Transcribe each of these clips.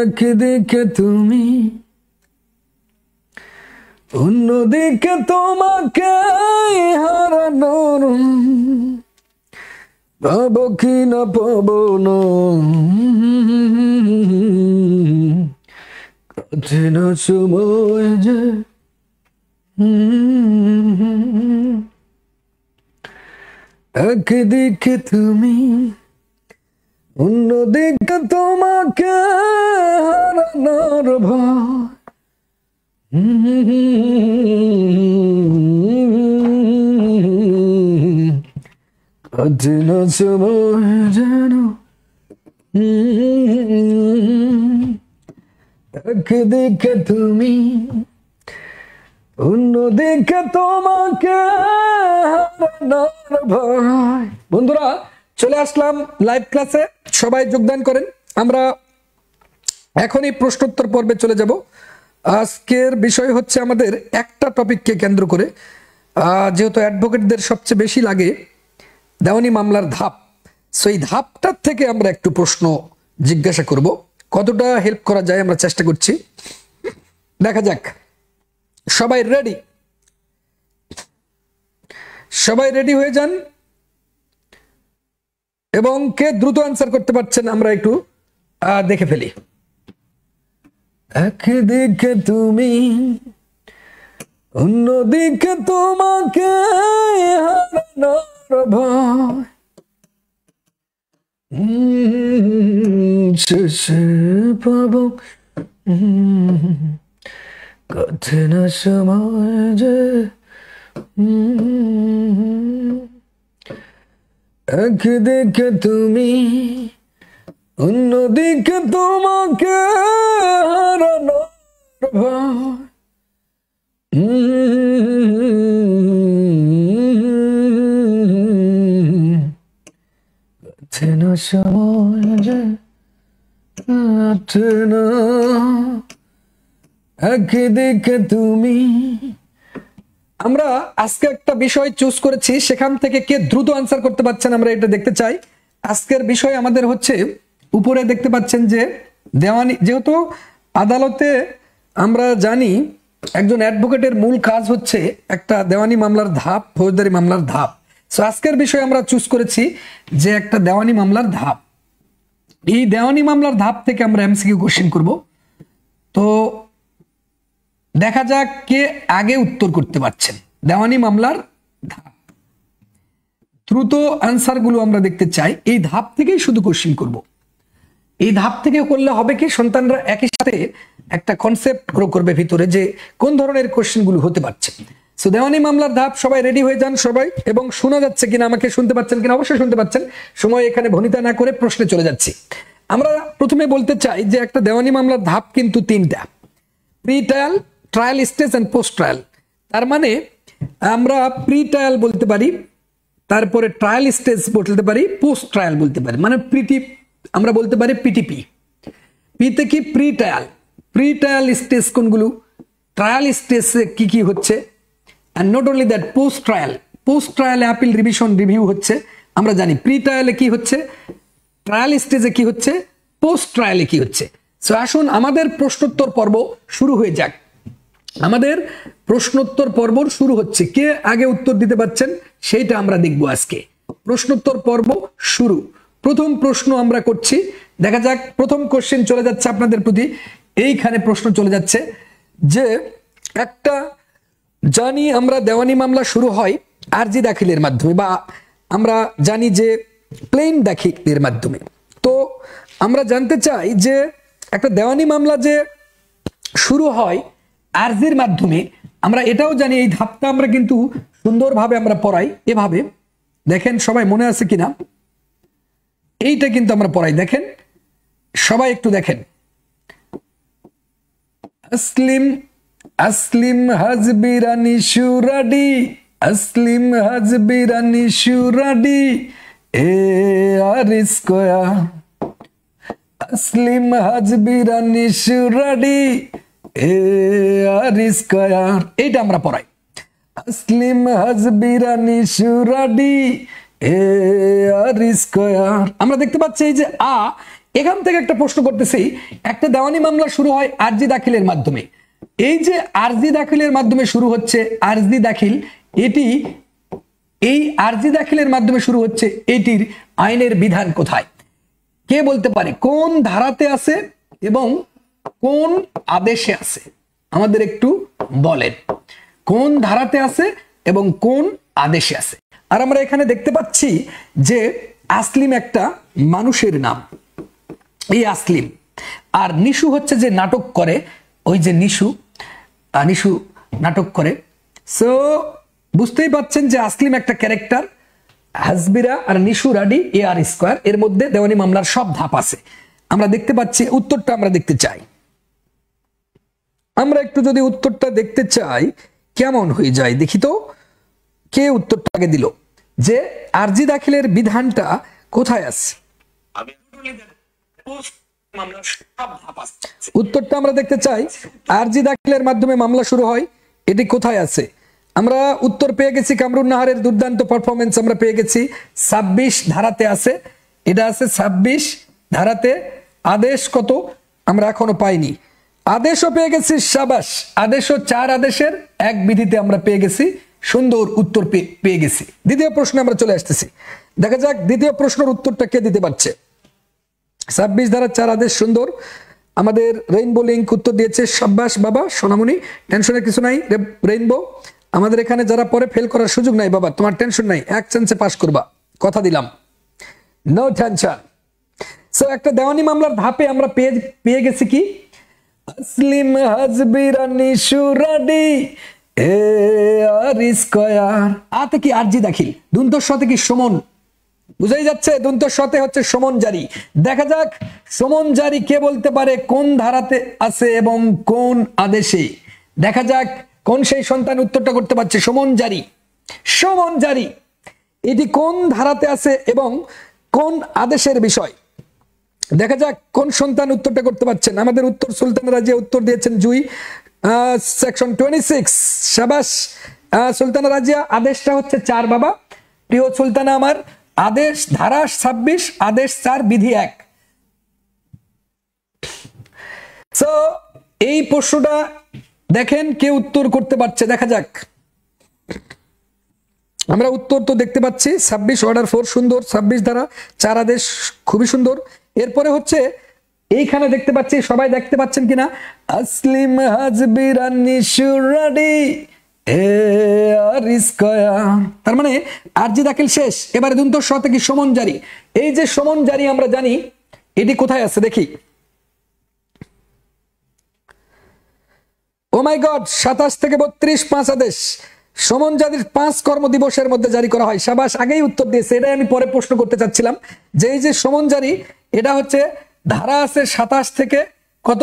একদিকে তুমি, অন্যদিকে তোমাকে হারানোর পাবো কি না পাবো না, কঠিন সময় যে একদিকে তুমি, অন্যদিকে তোমাকে হারানোর ভয়, কঠিন সময় যেন একদিকে তুমি, অন্যদিকে তোমাকে হারানোর ভয়। বন্ধুরা চলে আসলাম লাইভ ক্লাসে, সবাই যোগদান করেন। আমরা এখনই প্রশ্নোত্তর পর্বে চলে যাব। আজকের বিষয় হচ্ছে আমাদের একটা টপিককে কেন্দ্র করে, যেহেতু অ্যাডভোকেটদের সবচেয়ে বেশি লাগে দেওয়ানি মামলার ধাপ, সেই ধাপটার থেকে আমরা একটু প্রশ্ন জিজ্ঞাসা করব। কতটা হেল্প করা যায় আমরা চেষ্টা করছি, দেখা যাক। সবাই রেডি? সবাই রেডি হয়ে যান, এবং কে দ্রুত আনসার করতে পারছেন আমরা একটু দেখে ফেলি। একদিকে তুমি, অন্যদিকে তোমাকে হারানোর ভয়, শেষে পাবো কঠিন সময় যে, একদিকে তুমি, অন্যদিকে তোমাকে হারানোর ভয়, কঠিন সময় যে না, একদিকে তুমি। আমরা আজকে একটা বিষয় চুজ করেছি, সেখান থেকে কে দ্রুত আনসার করতে পারছেন আমরা এটা দেখতে চাই। আজকের বিষয় আমাদের হচ্ছে, উপরে দেখতে পাচ্ছেন যে দেওয়ানি, যেহেতু আদালতে আমরা জানি একজন অ্যাডভোকেটের মূল কাজ হচ্ছে একটা দেওয়ানি মামলার ধাপ, ফৌজদারি মামলার ধাপ। সো আজকের বিষয় আমরা চুজ করেছি যে একটা দেওয়ানি মামলার ধাপ। এই দেওয়ানি মামলার ধাপ থেকে আমরা এমসিকিউ কোশ্চেন করব। তো দেখা যাক কে আগে উত্তর করতে পারছেন। দেওয়ানি মামলার ধাপ, দ্রুত আনসার গুলো আমরা দেখতে চাই। এই ধাপ থেকেই শুধু কোশ্চেন করব। এই ধাপ থেকে করলে হবে কি, সন্তানরা একই সাথে একটা কনসেপ্ট গ্রো করবে ভিতরে যে কোন ধরনের কোশ্চেন গুলো হতে পারছে। সো দেওয়ানি মামলার ধাপ, সবাই রেডি হয়ে যান সবাই। এবং শোনা যাচ্ছে কিনা, আমাকে শুনতে পাচ্ছেন কিনা? অবশ্যই শুনতে পাচ্ছেন। সময় এখানে ভনিতা না করে প্রশ্নে চলে যাচ্ছি। আমরা প্রথমে বলতে চাই যে একটা দেওয়ানি মামলার ধাপ কিন্তু তিনটা: pre trial, trial stage and post trial. তার মানে আমরা প্রি ট্রায়াল বলতে পারি, তারপরে ট্রায়াল স্টেজ বলতে পারি, পোস্ট ট্রায়াল বলতে পারি। মানে আমরা বলতে পারি পিটিপি। পিতে কি pre trial, pre trial stage কোনগুলো, ট্রায়াল স্টেজে কি কি হচ্ছে, and not only that post trial, post ট্রায়ালে আপিল রিভিশন রিভিউ হচ্ছে। আমরা জানি প্রি ট্রায়ালে কি হচ্ছে, ট্রায়াল স্টেজে কি হচ্ছে, পোস্ট ট্রায়ালে কি হচ্ছে। সো আসুন আমাদের প্রশ্নোত্তর পর্ব শুরু হয়ে যাক। আমাদের প্রশ্নোত্তর পর্ব শুরু হচ্ছে। কে আগে উত্তর দিতে পারছেন সেইটা আমরা দেখব আজকে। প্রশ্নোত্তর পর্ব শুরু। প্রথম প্রশ্ন আমরা করছি, দেখা যাক। প্রথম কোশ্চেন চলে যাচ্ছে আপনাদের প্রতি। এইখানে প্রশ্ন চলে যাচ্ছে যে একটা, জানি আমরা দেওয়ানি মামলা শুরু হয় আরজি দাখিলের মাধ্যমে, বা আমরা জানি যে প্লেন দাখিলের মাধ্যমে। তো আমরা জানতে চাই যে একটা দেওয়ানি মামলা যে শুরু হয় আরজির মাধ্যমে, আমরা এটাও জানি এই ধাপটা আমরা কিন্তু সুন্দরভাবে আমরা পড়াই এভাবে। দেখেন সবাই মনে আছে কিনা, এইটা কিন্তু আমরা পড়াই। দেখেন সবাই একটু দেখেন। আসলিম আসলিম হাজবিরানি সুরাডি, আসলিম হাজবিরানি সুরাডি এ আর স্কোয়া, আসলিম হাজবিরানি সুরাডি এ আর স্কোয়ার। এইটা আমরা পড়াই। আসলিম হাজবিরানি সুরাডি এ আর স্কোয়ার। আমরা দেখতে পাচ্ছি এই যে এখান থেকে একটা প্রশ্ন করতেছি, একটা দেওয়ানি মামলা শুরু হয় আরজি দাখিলের মাধ্যমে। এই যে আরজি দাখিলের মাধ্যমে শুরু হচ্ছে আরজি দাখিল, এটি এই আরজি দাখিলের মাধ্যমে শুরু হচ্ছে, এটির আইনের বিধান কোথায়? কে বলতে পারে কোন ধারাতে আছে এবং কোন আদেশে আছে? আমাদের একটু বলেন কোন ধারাতে আছে এবং কোন আদেশে আছে। আর আমরা এখানে দেখতে পাচ্ছি যে আসলিম একটা মানুষের নাম, এই আসলিম। আর নিশু হচ্ছে যে নাটক করে, ওই যে নিশু নাটক করে। সো বুঝতেই পাচ্ছেন যে আসলিম একটা ক্যারেক্টার, হাসবিরা আর নিশু রাডি এ আর স্কোয়ার, এর মধ্যে দেওয়ানি মামলার সব ধাপ আছে। আমরা দেখতে পাচ্ছি, উত্তরটা আমরা দেখতে চাই। আমরা একটু যদি উত্তরটা দেখতে চাই কেমন হয়ে যায় দেখি তো, কে উত্তরটা আগে দিল, যে আরজি দাখিলের বিধানটা কোথায় আছে। উত্তরটা আমরা দেখতে চাই, আরজি দাখিলের মাধ্যমে মামলা শুরু হয়, এটি কোথায় আছে? আমরা উত্তর পেয়ে গেছি, কামরুন নাহারের দুর্দান্ত পারফরমেন্স আমরা পেয়ে গেছি। 26 ধারাতে আছে, এটা আছে 26 ধারাতে। আদেশ কত আমরা এখনো পাইনি, আদেশও পেয়ে গেছি, সাবাস। আদেশও 4 আদেশের 1 বিধিতে আমরা পেয়ে গেছি, সুন্দর উত্তর পেয়ে গেছি। দ্বিতীয় প্রশ্নে আমরা চলে আসতেছি, দেখা যাক দ্বিতীয় প্রশ্নের উত্তরটা কে দিতে পারছে। 26 ধারা 4 আদেশ, সুন্দর। আমাদের রেইনবো লিঙ্ক উত্তর দিয়েছে, সাব্বাস বাবা সোনামণি, টেনশনের কিছু নাই। রেইনবো, আমাদের এখানে যারা পরে ফেল করার সুযোগ নাই বাবা, তোমার টেনশন নাই, 1 চান্সে পাস করবা, কথা দিলাম, নো টেনশন। সো একটা দেওয়ানি মামলার ধাপে আমরা পেয়ে গেছি কি, আসলিম হাজবিরা নিশু রাডি এ আর স্কয়ার। আতে কি আরজি দাখিল, দুন্তর সাথে কি সমন, বুঝাই যাচ্ছে দুন্তর সাথে হচ্ছে সমন জারি। দেখা যাক সমন জারি কে বলতে পারে কোন ধারাতে আছে এবং কোন আদেশে। দেখা যাক কোন সেই সন্তান উত্তরটা করতে পারছে। সমন জারি এটি কোন ধারাতে আছে এবং কোন আদেশের বিষয়। দেখা যাক কোন সন্তান উত্তরটা করতে পারছেন। আমাদের উত্তর সুলতানা রাজিয়া উত্তর দিয়েছেন জুই, সেকশন 26, শাবাশ সুলতানা রাজিয়া। আদেশটা হচ্ছে 4 বাবা, প্রিয় সুলতানা আমার। আদেশ ধারা 26, আদেশ 4, বিধি 1। সো এই প্রশ্নটা দেখেন কে উত্তর করতে পারছে, দেখা যাক। আমরা উত্তর তো দেখতে পাচ্ছি, 26 অর্ডার 4 সুন্দর, 26 ধারা 4 আদেশ খুবই সুন্দর। এরপরে হচ্ছে এইখানে দেখতে পাচ্ছি, সবাই দেখতে পাচ্ছেন কিনা, আসলিম হাজবিরা নিশু রাডি এ আর স্কয়ার। তার মানে আরজি দাখিল শেষ, এবারে দুন্তর সাথে কি সমন জারি। এই যে সমন জারি আমরা জানি এটি কোথায় আছে দেখি। ও মাই গড, 27 থেকে 32 5 আদেশ সমন জারির 5 কর্মদিবসের মধ্যে জারি করা হয়। শাবাশ, আগেই উত্তর দিয়েছে, এটাই আমি পরে প্রশ্ন করতে চাচ্ছিলাম যে এই যে সমন জারি, এটা হচ্ছে ধারা আছে 27 থেকে কত,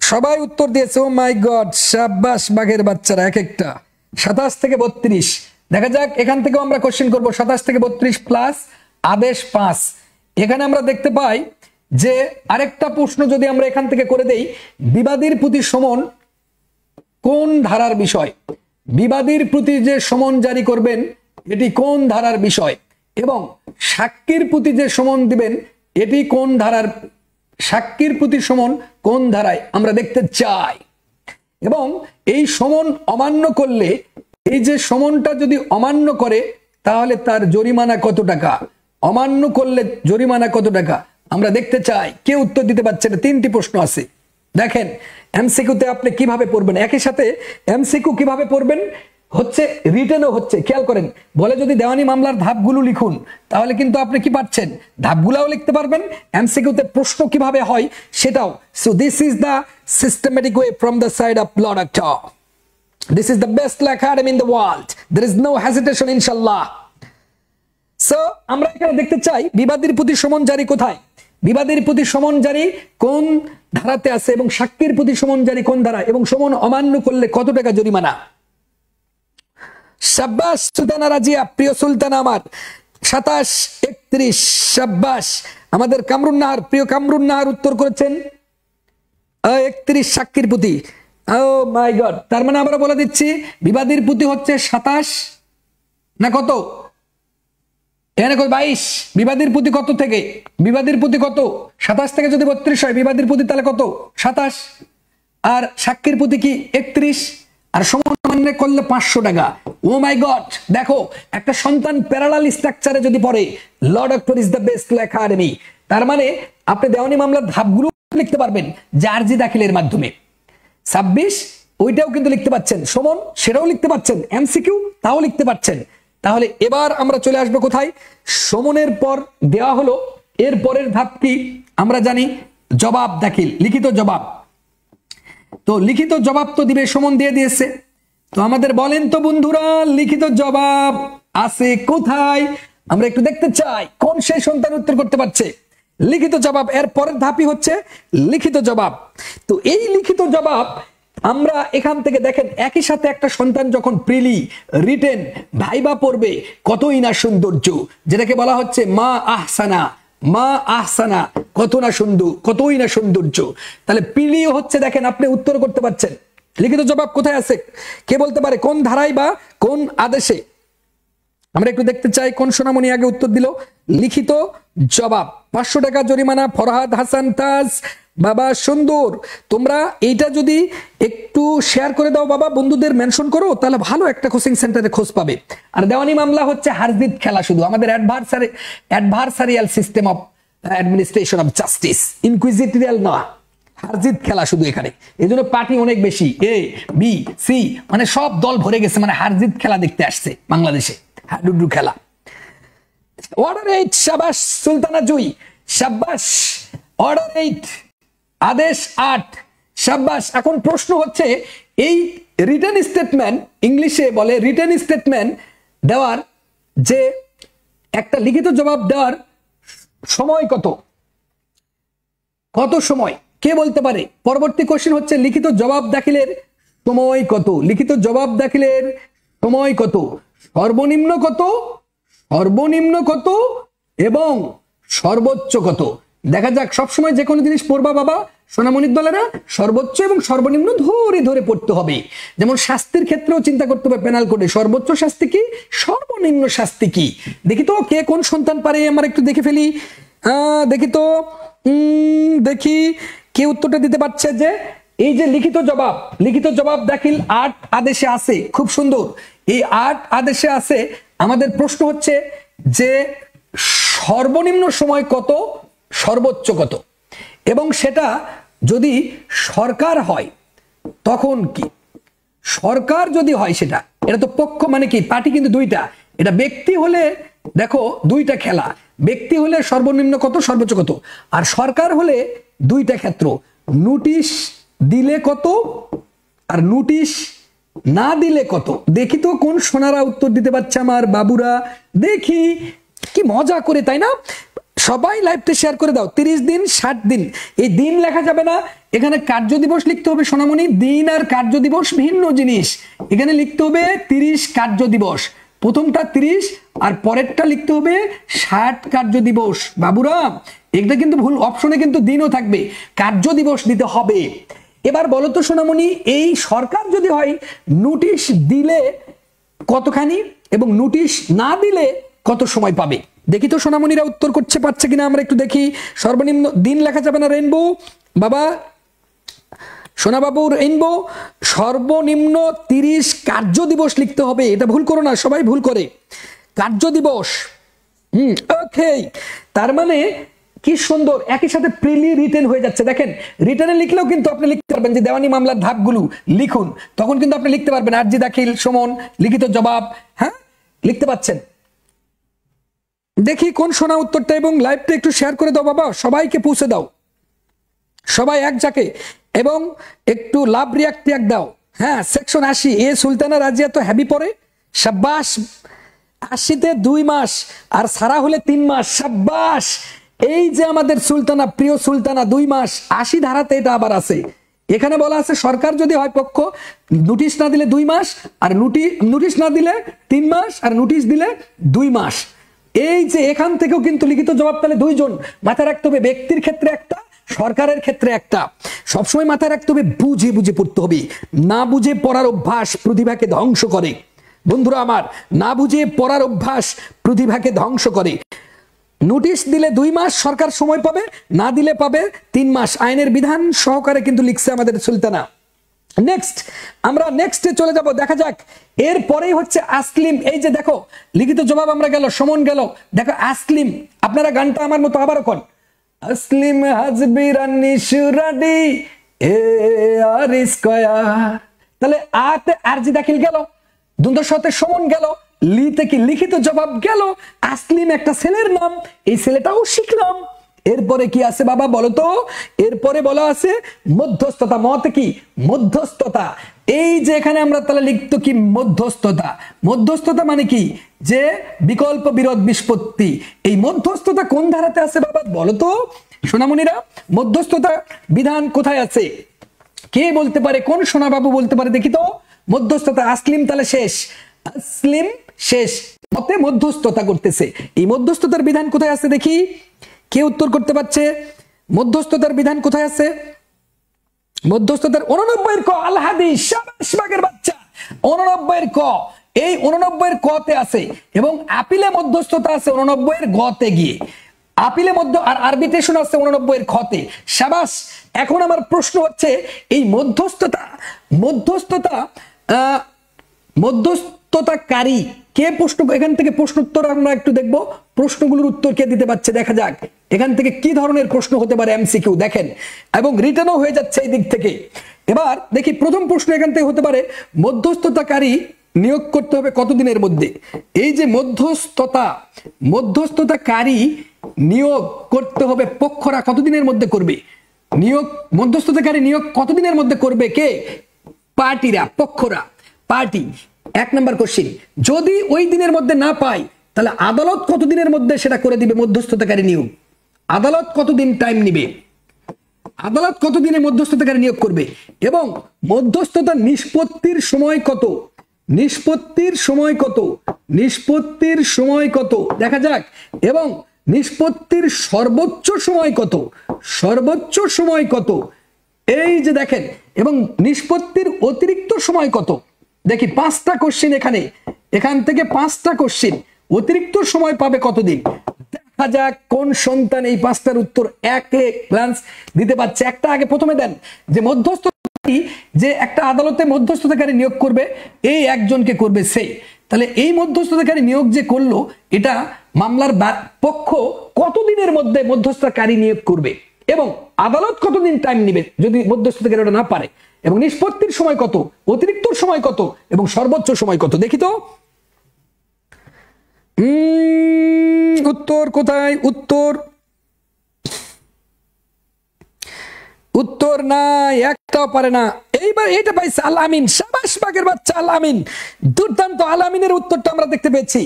সবাই উত্তর দিয়েছে। ও মাই গড, শাবাশ বাঘের বাচ্চারা, এক একটা 27 থেকে 32। দেখা যাক এখান থেকেও আমরা কোশ্চেন করব, 27 থেকে 32 প্লাস আদেশ 5। এখানে আমরা দেখতে পাই যে আরেকটা প্রশ্ন যদি আমরা এখান থেকে করে দেই, বিবাদীর প্রতি সমন কোন ধারার বিষয়। বিবাদীর প্রতি যে সমন জারি করবেন এটি কোন ধারার বিষয়, এবং সাক্ষীর প্রতি যে সমন দিবেন এটি কোন ধারার, সাক্ষীর প্রতি সমন কোন ধারায় আমরা দেখতে চাই। এবং এই সমন অমান্য করলে, এই যে সমনটা যদি অমান্য করে তাহলে তার জরিমানা কত টাকা, অমান্য করলে জরিমানা কত টাকা আমরা দেখতে চাই। কে উত্তর দিতে পারছে না? 3টি প্রশ্ন আছে। দেখেন এমসিকিউতে আপনি কিভাবে পড়বেন, একই সাথে এমসিকিউ কিভাবে পড়বেন হচ্ছে রিটেনও হচ্ছে, খেয়াল করেন। বলে যদি দেওয়ানি মামলার ধাপগুলো লিখুন, তাহলে কিন্তু আপনি কি পাচ্ছেন, ধাপগুলাও লিখতে পারবেন, এমসিকিউতে প্রশ্ন কিভাবে হয় সেটাও। So this is the systematic way from the side of law doctor. This is the best law academy in the world, there is no hesitation ইনশাআল্লাহ। সো আমরা এখানে দেখতে চাই বিবাদীর প্রতি সমন জারি কোথায়, বিবাদীর প্রতি সমন জারি কোন ধারাতে আছে এবং সাক্ষীর প্রতি সমন জারি কোন ধারা, এবং সমন অমান্য করলে কত টাকা জরিমানা। শাবাশ সুলতানা রাজিয়া, প্রিয় সুলতানা আমার। 27 31, শাবাশ। আমাদের কামরুন নাহার, প্রিয় কামরুন নাহার উত্তর করেছেন 31 সাক্ষীর প্রতি। ও মাই গড, তার মানে আমরা বলে দিচ্ছি বিবাদীর প্রতি হচ্ছে 27 না কত, এখানে কই 22, বিবাদীর প্রতি কত থেকে, বিবাদীর প্রতি কত 27 থেকে যদি 32 হয় বিবাদীর প্রতি তাহলে কত 27, আর সাক্ষীর প্রতি কি 31, আর সমানে করলে 500 টাকা। ও মাই গড, দেখো একটা সন্তান প্যারালাল স্ট্রাকচারে যদি পড়ে law doctor is the best academy, তার মানে আপনি দেওয়ানি মামলার ধাপগুলো লিখতে পারবেন যে আরজি দাখিলের মাধ্যমে। 26 ওইটাও কিন্তু লিখতে পাচ্ছেন, সমন সেটাও লিখতে পাচ্ছেন, এমসিকিউ তাও লিখতে পাচ্ছেন। তাহলে এবার আমরা চলে আসবো কোথায়, সমনের পর দেওয়া হলো এর পরের ধাপ কি আমরা জানি, জবাব দাখিল, লিখিত জবাব। তো লিখিত জবাব তো দিবে, সমন দিয়ে দিয়েছে। তো আমাদের বলেন তো বন্ধুরা লিখিত জবাব আছে কোথায়, আমরা একটু দেখতে চাই কোন সেই সন্তান উত্তর করতে পারছে। লিখিত জবাব এর পরের ধাপই হচ্ছে লিখিত জবাব। তো এই লিখিত জবাব আমরা এখান থেকে দেখেন একই সাথে একটা সন্তান যখন প্রিলি রিটেন ভাইবা পড়বে কতই না সৌন্দর্য, যেটাকে বলা হচ্ছে মা আহসানা, মা আহসানা কত না সুন্দর, কতই না সৌন্দর্য। তাহলে প্রিলিও হচ্ছে, দেখেন আপনি উত্তর করতে পারছেন। লিখিত জবাব কোথায় আছে কে বলতে পারে, কোন ধারায় বা কোন আদেশে, আমরা একটু দেখতে চাই কোন সোনামণি আগে উত্তর দিল। লিখিত জবাব 500 টাকা জরিমানা, ফরহাদ হাসান তাজ। বাবা সুন্দর, তোমরা এইটা যদি একটু শেয়ার করে দাও বাবা, বন্ধুদের মেনশন করো, তাহলে ভালো একটা কোচিং সেন্টারে খোঁজ পাবে। আর দেওয়ানি মামলা হচ্ছে হারজিত খেলা, শুধু আমাদের adversarial system of administration of justice, inquisitorial না, হারজিত খেলা শুধু এখানে। এই জন্য পার্টি অনেক বেশি, এ বি সি মানে সব দল ভরে গেছে, মানে হারজিত খেলা দেখতে আসছে বাংলাদেশে, হাডুডু খেলা। অর্ডার 8 শাবাশ সুলতানা জুই, শাবাশ। অর্ডার 8 আদেশ 8 শাবাশ। এখন প্রশ্ন হচ্ছে এই রিটেন স্টেটমেন্ট, ইংলিশে বলে রিটেন স্টেটমেন্ট দেওয়ার, যে একটা লিখিত জবাব দেওয়ার সময় কত, কত সময় কে বলতে পারে। পরবর্তী কোশ্চেন হচ্ছে লিখিত জবাব দাখিলের সময় কত, লিখিত জবাব দাখিলের সময় কত, সর্বনিম্ন কত, সর্বনিম্ন কত এবং সর্বোচ্চ কত। দেখা যাক, সবসময় যে কোনো জিনিস পড়বা বাবা সোনামণির দলেরা, সর্বোচ্চ এবং সর্বনিম্ন ধরে ধরে পড়তে হবে। যেমন শাস্তির ক্ষেত্রেও চিন্তা করতে হবে, পেনাল কোডে সর্বোচ্চ শাস্তি কি, সর্বনিম্ন শাস্তি কি। দেখি তো কে কোন সন্তান পারে, আমরা একটু দেখে ফেলি। দেখি তো, দেখি কে উত্তরটা দিতে পারছে। যে এই যে লিখিত জবাব, লিখিত জবাব দাখিল 8 আদেশে আছে, খুব সুন্দর। এই 8 আদেশে আছে। আমাদের প্রশ্ন হচ্ছে যে সর্বনিম্ন সময় কত, সর্বোচ্চ কত, এবং সেটা যদি সরকার হয় তখন কি, সরকার যদি হয় সেটা, এটা তো পক্ষ মানে কি, পার্টি কিন্তু দুইটা। এটা ব্যক্তি হলে দেখো দুইটা খেলা, ব্যক্তি হলে সর্বনিম্ন কত সর্বোচ্চ কত, আর সরকার হলে দুইটা ক্ষেত্র, নোটিশ দিলে কত আর নোটিশ না দিলে কত। দেখি তো কোন সোনারা উত্তর দিতে পারছে আমার বাবুরা, দেখি কি মজা করে, তাই না? সবাই লাইভটা শেয়ার করে দাও। 30 দিন 60 দিন, এই দিন লেখা যাবে না, এখানে কার্য দিবস লিখতে হবে সোনামণি। দিন আর কার্য দিবস ভিন্ন জিনিস, এখানে লিখতে হবে 30 কার্য দিবস, প্রথমটা 30 আর পরেরটা লিখতে হবে 60 কার্য দিবস। বাবুরা এটা কিন্তু ভুল, অপশনে কিন্তু দিনও থাকবে, কার্য দিবস দিতে হবে। এবার বলো তো সোনামণি, এই সরকার যদি হয় নোটিশ দিলে কতখানি এবং নোটিশ না দিলে কত সময় পাবে। দেখি তো সোনামণিরা উত্তর করতে পারছে কিনা, আমরা একটু দেখি। সর্বনিম্ন দিন লেখা যাবে না, রেইনবো বাবা, সোনাবাবু রেইনবো, সর্বনিম্ন 30 কার্য দিবস লিখতে হবে, এটা ভুল করো না, সবাই ভুল করে কার্য দিবস। ওকে, তার মানে কি সুন্দর, একই সাথে প্রিলি রিটেন হয়ে যাচ্ছে। দেখেন রিটেনে লিখলেও কিন্তু আপনি লিখতে পারবেন যে দেওয়ানি মামলার ধাপগুলো লিখুন, তখন কিন্তু আপনি লিখতে পারবেন আরজি দাখিল, সমন, লিখিত জবাব, হ্যাঁ লিখতে পাচ্ছেন। দেখি কোন শোনা উত্তরটা, এবং লাইভটা একটু শেয়ার করে দাও বাবা, সবাইকে পৌঁছে দাও, সবাই এক জাকে, এবং একটু লাভ রিয়াক্ট দাও। হ্যাঁ সেকশন 80 এ সুলতানা রাজিয়া তো হ্যাবি পরে, শাবাশ। 80-তে 2 মাস আর সারা হলে 3 মাস, শাবাশ। এই যে আমাদের সুলতানা, প্রিয় সুলতানা 2 মাস, 80 ধারাতে এটা আবার আছে। এখানে বলা আছে সরকার যদি হয় পক্ষ, নোটিশ না দিলে 2 মাস, আর নোটিশ না দিলে 3 মাস, আর নোটিশ দিলে 2 মাস। এই যে এখান থেকেও কিন্তু লিখিত জবাব তাহলে 2 জন, মাথায় রাখতে হবে ব্যক্তির ক্ষেত্রে একটা, সরকারের ক্ষেত্রে একটা। সবসময় মাথায় রাখতে হবে বুঝে বুঝে পড়তে হবে, না বুঝে পড়ার অভ্যাস প্রতিভাকে ধ্বংস করে। বন্ধুরা আমার, না বুঝে পড়ার অভ্যাস প্রতিভাকে ধ্বংস করে। নোটিশ দিলে 2 মাস সরকার সময় পাবে, না দিলে পাবে 3 মাস। আইনের বিধান সহকারে কিন্তু লিখছে আমাদের সুলতানা। নেক্সট, আমরা নেক্সটে চলে যাব। দেখা যাক এরপরেই হচ্ছে আসলিম। এই যে দেখো লিখিত জবাব আমরা গেল, সমন গেল, দেখো আসলিম। আপনারা গানটা আমার মতো আবারও কোন, আসলিম হাজবি রান্নি সুরাডি এ আর স্কয়ার। তাহলে আতে আরজি দাখিল গেল, দ্বন্দ্ব সাথে সমন গেল, লিতে কি লিখিত জবাব গেল, আসলিম একটা ছেলের নাম, এই ছেলেটাও শিখলাম। এরপরে কি আছে বাবা বলো তো? এরপরে বলা আছে মধ্যস্থতা। মতে কি? মধ্যস্থতা। এই যে এখানে আমরা তাহলে লিখতো কি মধ্যস্থতা। মধ্যস্থতা মানে কি? যে বিকল্প বিরোধ নিষ্পত্তি। এই মধ্যস্থতা কোন ধারাতে আছে বাবা বলো তো সোনামণিরা? মধ্যস্থতা বিধান কোথায় আছে? কে বলতে পারে? কোন সোনা বাবু বলতে পারে দেখি তো? মধ্যস্থতা। আসলিম তাহলে শেষ, আসলিম শেষ, মতে মধ্যস্থতা করতেছে। এই মধ্যস্থতার বিধান কোথায় আছে দেখি? কে উত্তর করতে পারছে? মধ্যস্থতার বিধান কোথায় আছে? মধ্যস্থতার 89 ক। আল হাদিস, শাবাশ বাগের বাচ্চা। 89 ক, এই 89 ক তে আছে, এবং আপিলে মধ্যস্থতা আছে 89 গ তে গিয়ে। আপিলে মধ্য আর আরবিট্রেশন আছে 89 খ তে। শাবাশ। এখন আমার প্রশ্ন হচ্ছে এই মধ্যস্থতাকারী কে? প্রশ্ন এখান থেকে প্রশ্ন উত্তর আমরা একটু দেখব, প্রশ্নগুলোর উত্তর কে দিতে পারছে দেখা যাক। এখান থেকে কি ধরনের প্রশ্ন হতে পারে এমসিকিউ দেখেন, এবং রিটেনও হয়ে যাচ্ছে এই দিক থেকে। এবার দেখি প্রথম প্রশ্ন এখান থেকে হতে পারে, মধ্যস্থতাকারী নিয়োগ করতে হবে কতদিনের মধ্যে? এই যে মধ্যস্থতাকারী নিয়োগ করতে হবে, পক্ষরা কতদিনের মধ্যে করবে নিয়োগ? মধ্যস্থতাকারী নিয়োগ কতদিনের মধ্যে করবে কে? পার্টিরা, পক্ষরা, পার্টি। 1 নম্বর কোশ্চেন, যদি ওই দিনের মধ্যে না পায় তাহলে আদালত কতদিনের মধ্যে সেটা করে দিবে মধ্যস্থতাকারী নিয়োগ? আদালত কতদিন টাইম নিবে? আদালত কতদিনে মধ্যস্থতাকারী নিয়োগ করবে? এবং মধ্যস্থতা নিষ্পত্তির সময় কত? নিষ্পত্তির সময় কত? নিষ্পত্তির সময় কত দেখা যাক। এবং নিষ্পত্তির সর্বোচ্চ সময় কত? সর্বোচ্চ সময় কত? এই যে দেখেন, এবং নিষ্পত্তির অতিরিক্ত সময় কত? দেখি 5টা কোশ্চেন এখানে, এখান থেকে 5টা কোশ্চেন। অতিরিক্ত সময় পাবে কতদিন? দেখা যাক কোন সন্তান এই 5টার উত্তর একে গ্লান্স দিতে পারছে। একটা আগে প্রথমে দেন, যে মধ্যস্থতাকারী, যে একটা আদালতে মধ্যস্থতাকারী নিয়োগ করবে, এই একজনকে করবে সে। তাহলে এই মধ্যস্থতাকারী নিয়োগ যে করলো, এটা মামলার পক্ষ কতদিনের মধ্যে মধ্যস্থতাকারী নিয়োগ করবে, এবং আদালত কতদিন টাইম নেবে যদি মধ্যস্থতাকারী ওটা না পারে, এবং নিষ্পত্তির সময় কত, অতিরিক্ত সময় কত, এবং সর্বোচ্চ সময় কত? দেখি তো উত্তর কোথায়? উত্তর নাই, একটাও পারে না। এইবার এটা পাইছে আল আমিন। শাবাশ বাগের বাচ্চা, আল আমিন, দুর্দান্ত। আল আমিনের উত্তরটা আমরা দেখতে পেয়েছি।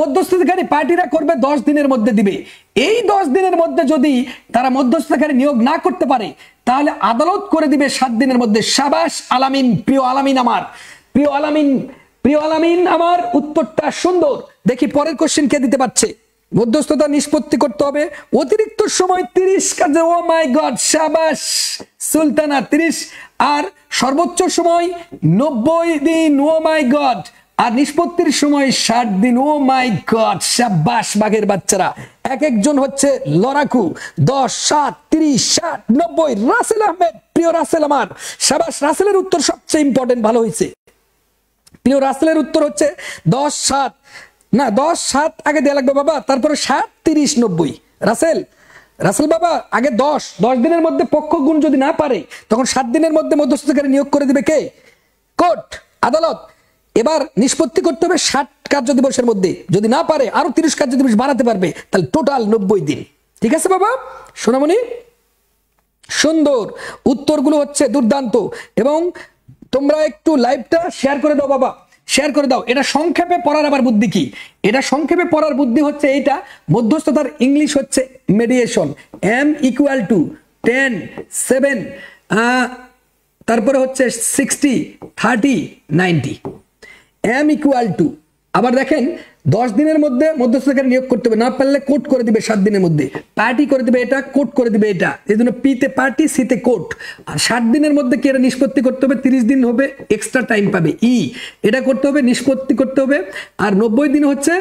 মধ্যস্থতাকারী পার্টিরা করবে 10 দিনের মধ্যে দিবে। এই 10 দিনের মধ্যে যদি তারা মধ্যস্থতাকারী নিয়োগ না করতে পারে, তাহলে আদালত করে দিবে 7 দিনের মধ্যে। শাবাশ আলামিন, প্রিয় আলামিন আমার, প্রিয় আলামিন আমার, উত্তরটা সুন্দর। দেখি পরের কোশ্চেন কে দিতে পারছে? মধ্যস্থতা নিষ্পত্তি করতে হবে, অতিরিক্ত সময় 30 কাজে। ও মাই গড, শাবাশ সুলতানা, 30। আর সর্বোচ্চ সময় 90 দিন। ও মাই গড। আর নিষ্পত্তির সময় 60 দিন। ও মাই গড, শাবাশ বাঘের বাচ্চারা। এক একজন হচ্ছে লড়াকু। 10, 7, 30, 60, 90। রাসেল আহমেদ, প্রিয় রাসেল আমার, শাবাশ। রাসেলের উত্তর সবচেয়ে ইম্পর্টেন্ট, ভালো হয়েছে। প্রিয় রাসেলের উত্তর হচ্ছে 10, 7 না 10, 7 আগে দেয়া লাগবে বাবা, তারপরে 60, 30, 90। রাসেল বাবা আগে 10 দিনের মধ্যে পক্ষ গুণ যদি না পারে, তখন 7 দিনের মধ্যে মধ্যস্থতাকারী নিয়োগ করে দিবে কে? কোর্ট, আদালত। এবার নিষ্পত্তি করতে হবে 60 কার্য দিবসের মধ্যে, যদি না পারে আরো 30 কার্য দিবস বাড়াতে পারবে, তাহলে টোটাল 90 দিন। ঠিক আছে বাবা সোনামণি? সুন্দর, উত্তরগুলো হচ্ছে দুর্দান্ত। এবং তোমরা একটু লাইভটা শেয়ার করে দাও বাবা, শেয়ার করে দাও। এটা সংক্ষেপে পড়ার আবার বুদ্ধি কি? এটা সংক্ষেপে পড়ার বুদ্ধি হচ্ছে এইটা, মধ্যস্থতার ইংলিশ হচ্ছে মেডিয়েশন। M = 10, 7, তারপরে হচ্ছে 60, 30, 90। M = আবার দেখেন 10 দিনের মধ্যে মধ্যস্থতাকারী নিয়োগ করতে হবে, না পারলে কোর্ট করে দিবে 7 দিনের মধ্যে, পার্টি করে দিবে এটা, কোর্ট করে দিবে এটা, এই জন্য পিতে পার্টি, সিতে কোর্ট। আর 60 দিনের মধ্যে কি এটা নিষ্পত্তি করতে হবে, 30 দিন হবে এক্সট্রা টাইম পাবে ই, এটা করতে হবে, নিষ্পত্তি করতে হবে। আর 90 দিন হচ্ছে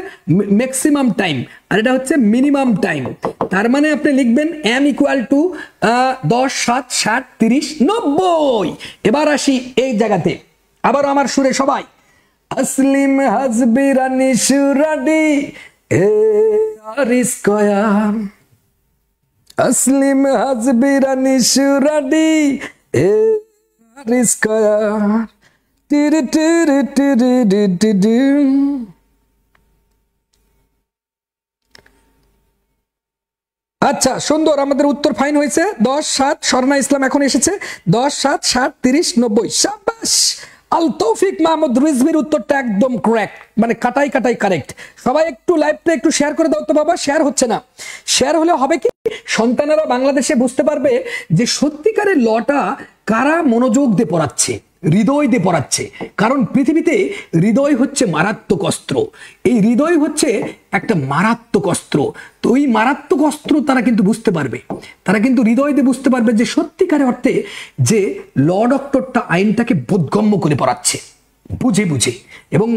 ম্যাক্সিমাম টাইম, আর এটা হচ্ছে মিনিমাম টাইম। তার মানে আপনি লিখবেন m ইকুয়াল টু 10 7 60 30 90। এবার আসি এই জায়গাতে, আবার আমার সুরে সবাই, আসলিম হাজবি রানী সুরাডি এ আরিস্কয়াম, আসলিম হাজবি রানী সুরাডি এ আরিস্কয়াম, টিরি টিরি টিরি টিরি। আচ্ছা সুন্দর, আমাদের উত্তর ফাইন হয়েছে 10 7। স্বর্ণা ইসলাম এখন এসেছে 10 7 60 30 90। শাবাশ, আল তৌফিক মাহমুদ রিজভির উত্তরটা একদম কারেক্ট, মানে কাটাই কাটাই কারেক্ট। সবাই একটু লাইভটা একটু শেয়ার করে দাও তো বাবা, শেয়ার হচ্ছে না। শেয়ার হলে হবে কি, সন্তানেরা বাংলাদেশে বুঝতে পারবে যে সত্যিকারের লটা কারা মনোযোগ দিয়ে পড়াচ্ছে, হৃদয় দিয়ে পড়াচ্ছে। কারণ পৃথিবীতে হৃদয় হচ্ছে মারাত্মক অস্ত্র, এই হৃদয় হচ্ছে একটা মারাত্মক অস্ত্র। তো ওই মারাত্মক অস্ত্র তারা কিন্তু বুঝতে পারবে, তারা কিন্তু হৃদয় দিয়ে বুঝতে পারবে যে সত্যিকারের অর্থে যে ল ডক্টরটা আইনটাকে বোধগম্য করে পড়াচ্ছে, বুঝে বুঝে। এবং